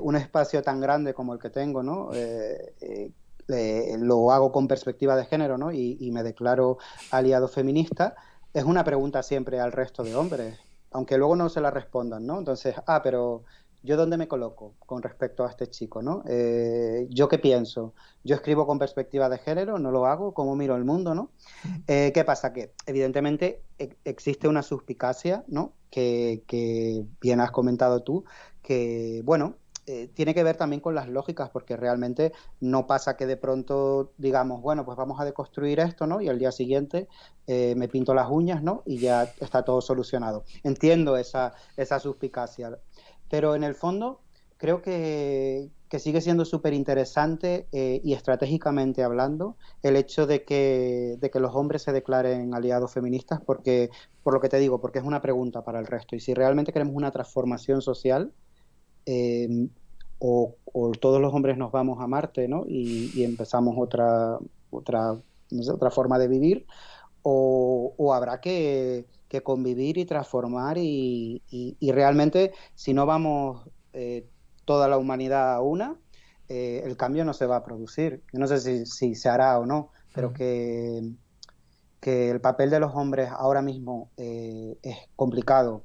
un espacio tan grande como el que tengo, ¿no? Lo hago con perspectiva de género, ¿no? Y me declaro aliado feminista. Es una pregunta siempre al resto de hombres, aunque luego no se la respondan, ¿no? Entonces, pero ¿yo dónde me coloco con respecto a este chico, ¿no? ¿Yo qué pienso? Yo escribo con perspectiva de género, no lo hago, ¿cómo miro el mundo, no? ¿Qué pasa? Que evidentemente existe una suspicacia, ¿no? Que bien has comentado tú, que, bueno, tiene que ver también con las lógicas, porque realmente no pasa que de pronto digamos, bueno, pues vamos a deconstruir esto, ¿no? Y al día siguiente me pinto las uñas, ¿no? Y ya está todo solucionado. Entiendo esa suspicacia, pero en el fondo creo que sigue siendo súper interesante y estratégicamente hablando el hecho de que los hombres se declaren aliados feministas, porque, por lo que te digo, porque es una pregunta para el resto. Y si realmente queremos una transformación social, o todos los hombres nos vamos a Marte, ¿no? y empezamos otra forma de vivir, o habrá que convivir y transformar, y realmente, si no vamos toda la humanidad a una, el cambio no se va a producir. Yo no sé si se hará o no, pero que que el papel de los hombres ahora mismo es complicado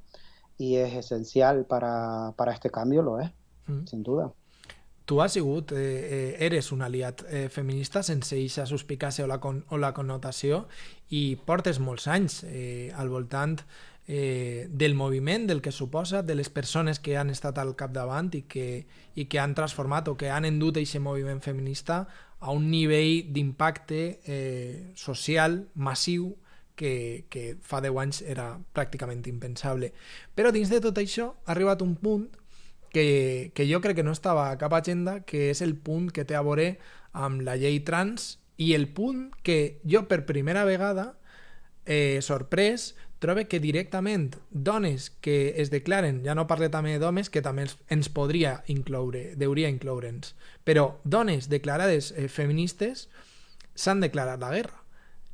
y es esencial para este cambio, lo es, Mm. sin duda. Tu has sigut, eres un aliat feminista sense eixa suspicàcia o la connotació i portes molts anys al voltant del moviment, del que suposa, de les persones que han estat al capdavant i que han transformat o que han endut aquest moviment feminista a un nivell d'impacte social massiu que fa 10 anys era pràcticament impensable. Però dins de tot això ha arribat un punt que jo crec que no estava a cap agenda, que és el punt que té a veure amb la llei trans i el punt que jo per primera vegada, sorprès, trobo que directament dones que es declaren, ja no parle també d'homes, que també ens podria incloure, deuria incloure'ns, però dones declarades feministes s'han declarat la guerra.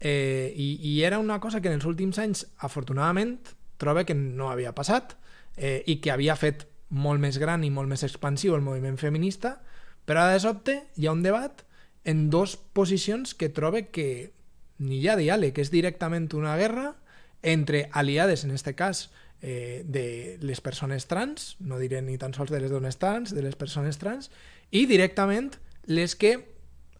I era una cosa que en els últims anys, afortunadament, trobo que no havia passat i que havia fet molt més gran i molt més expansiu el moviment feminista, però ara de sobte hi ha un debat en dos posicions que trobe que ni hi ha diàleg, és directament una guerra entre aliades, en aquest cas, de les persones trans, no diré ni tan sols de les dones trans, de les persones trans, i directament les que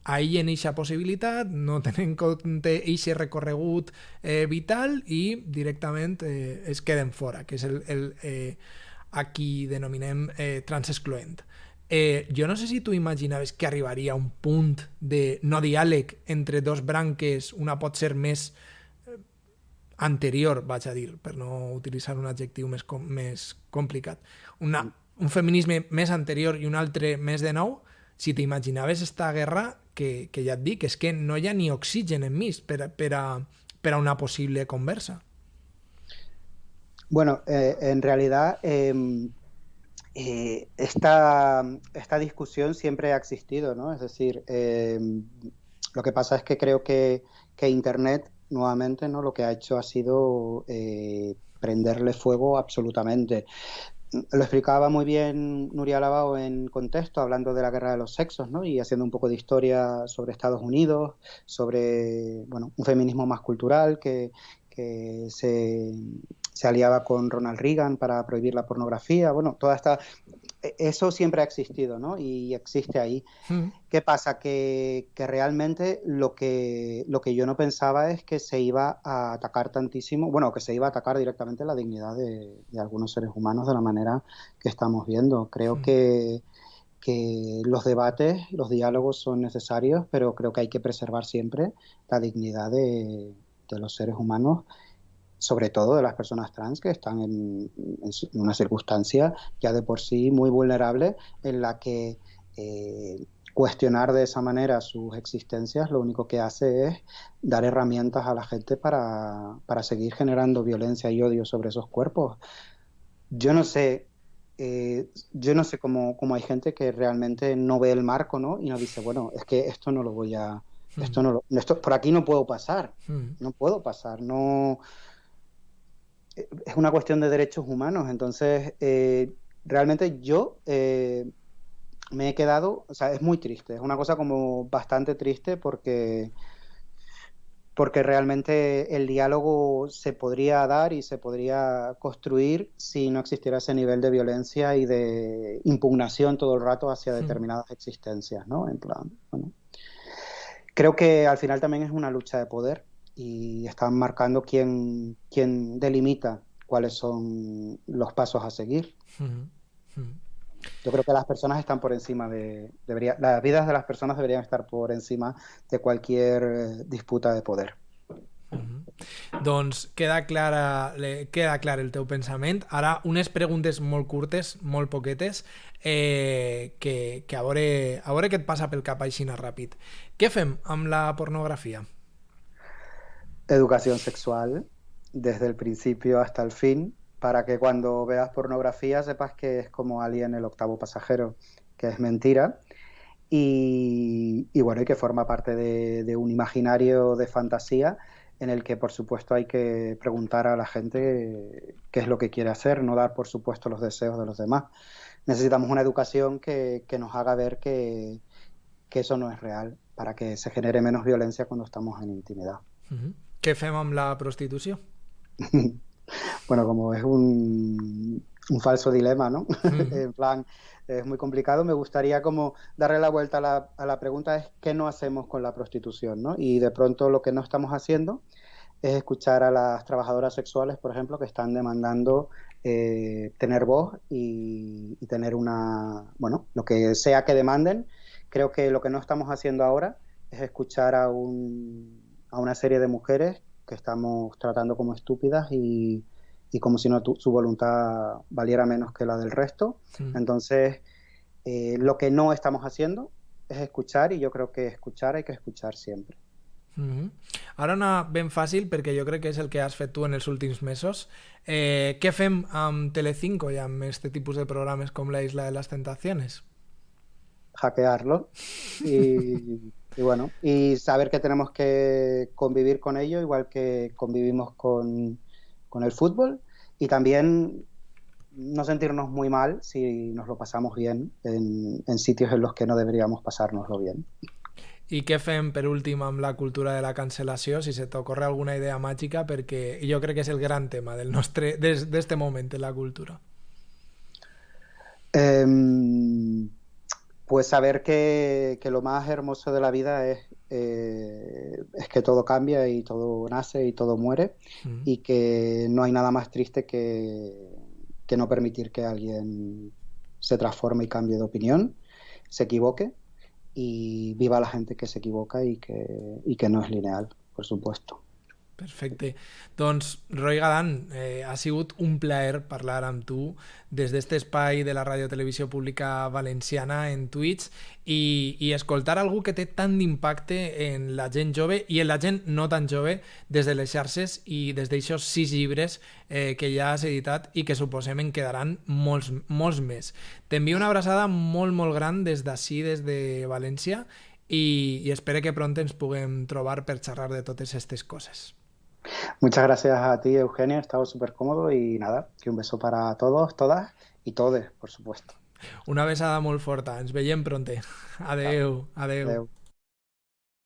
aïllen eixa possibilitat, no tenen en compte eixe recorregut vital i directament es queden fora, que és a qui denominem transexcloent. Jo no sé si tu imaginaves que arribaria a un punt de no diàleg entre dos branques, una pot ser més anterior, vaig a dir, per no utilitzar un adjectiu més complicat, un feminisme més anterior i un altre més de nou, si t'imaginaves esta guerra, que ja et dic, és que no hi ha ni oxigen enmig per a una possible conversa. Bueno, en realidad esta discusión siempre ha existido, ¿no? Es decir, lo que pasa es que creo que Internet, nuevamente, ¿no? Lo que ha hecho ha sido prenderle fuego absolutamente. Lo explicaba muy bien Nuria Labao en Contexto, hablando de la guerra de los sexos, ¿no? Y haciendo un poco de historia sobre Estados Unidos, sobre, bueno, un feminismo más cultural que se aliaba con Ronald Reagan para prohibir la pornografía. Bueno, eso siempre ha existido, ¿no? Y existe ahí. ¿Qué pasa? Que realmente lo que yo no pensaba es que se iba a atacar tantísimo, bueno, que se iba a atacar directamente la dignidad de algunos seres humanos de la manera que estamos viendo. Creo que los debates, los diálogos son necesarios, pero creo que hay que preservar siempre la dignidad de los seres humanos, sobre todo de las personas trans que están en una circunstancia ya de por sí muy vulnerable, en la que cuestionar de esa manera sus existencias lo único que hace es dar herramientas a la gente para seguir generando violencia y odio sobre esos cuerpos. Yo no sé cómo hay gente que realmente no ve el marco, ¿no? Y no dice, bueno, es que esto no lo voy a... Esto por aquí no puedo pasar, no puedo pasar, no... Es una cuestión de derechos humanos, entonces realmente yo me he quedado, o sea, es muy triste, es una cosa como bastante triste porque realmente el diálogo se podría dar y se podría construir si no existiera ese nivel de violencia y de impugnación todo el rato hacia determinadas existencias, ¿no? En plan, bueno. Creo que al final también es una lucha de poder y están marcando quién delimita cuáles son los pasos a seguir. Yo creo que las personas están por encima las vidas de las personas deberían estar por encima de cualquier disputa de poder. Doncs queda clar el teu pensament. Ara, unes preguntes molt curtes, molt poquetes, que a veure què et passa pel cap així ràpid. Què fem amb la pornografia? Educación sexual, desde el principio hasta el fin, para que cuando veas pornografía sepas que es como Alien el octavo pasajero, que es mentira. Y bueno, y que forma parte de un imaginario de fantasía en el que, por supuesto, hay que preguntar a la gente qué es lo que quiere hacer, no dar, por supuesto, los deseos de los demás. Necesitamos una educación que nos haga ver que eso no es real, para que se genere menos violencia cuando estamos en intimidad. Què fem amb la prostitució? Bueno, como es un falso dilema, ¿no? Mhm. En plan, es muy complicado. Me gustaría como darle la vuelta a la pregunta es ¿qué no hacemos con la prostitución, ¿no? Y de pronto lo que no estamos haciendo es escuchar a las trabajadoras sexuales, por ejemplo, que están demandando tener voz y tener bueno, lo que sea que demanden. Creo que lo que no estamos haciendo ahora es escuchar a una serie de mujeres que estamos tratando como estúpidas y como si no su voluntad valiera menos que la del resto. Entonces, lo que no estamos haciendo es escuchar y yo creo que escuchar hay que escuchar siempre. Mhm. Ara una ben fàcil, perquè jo crec que és el que has fet tu en els últims mesos. Què fem amb Telecinco i amb este tipus de programes com La Isla de las Tentaciones? Hackearlo y bueno, y saber que tenemos que convivir con ello, igual que convivimos con el fútbol, y también no sentirnos muy mal si nos lo pasamos bien en sitios en los que no deberíamos pasárnoslo bien. I què fem, per últim, amb la cultura de la cancel·lació, si se t'ocorre alguna idea màgica, perquè jo crec que és el gran tema d'este moment en la cultura. Em, Pues saber que lo más hermoso de la vida es que todo cambia y todo nace y todo muere Mm. y que no hay nada más triste que no permitir que alguien se transforme y cambie de opinión, se equivoque y viva la gente que se equivoca y que no es lineal, por supuesto. Perfecte. Doncs, Roi Galan, ha sigut un plaer parlar amb tu des d'este espai de la radiotelevisió pública valenciana en Twitch i escoltar algú que té tant d'impacte en la gent jove i en la gent no tan jove des de les xarxes i des d'aixòs 6 llibres que ja has editat i que suposem en quedaran molts, molts més. T'envio una abraçada molt, molt gran des d'ací, des de València i espero que pront ens puguem trobar per xerrar de totes aquestes coses. Muchas gracias a ti, Eugenio, he estado súper cómodo y nada, que un beso para todos, todas y todes, por supuesto. Una besada molt forta. Ens veiem pronte. Chao. Adeu, adeu. Adeu.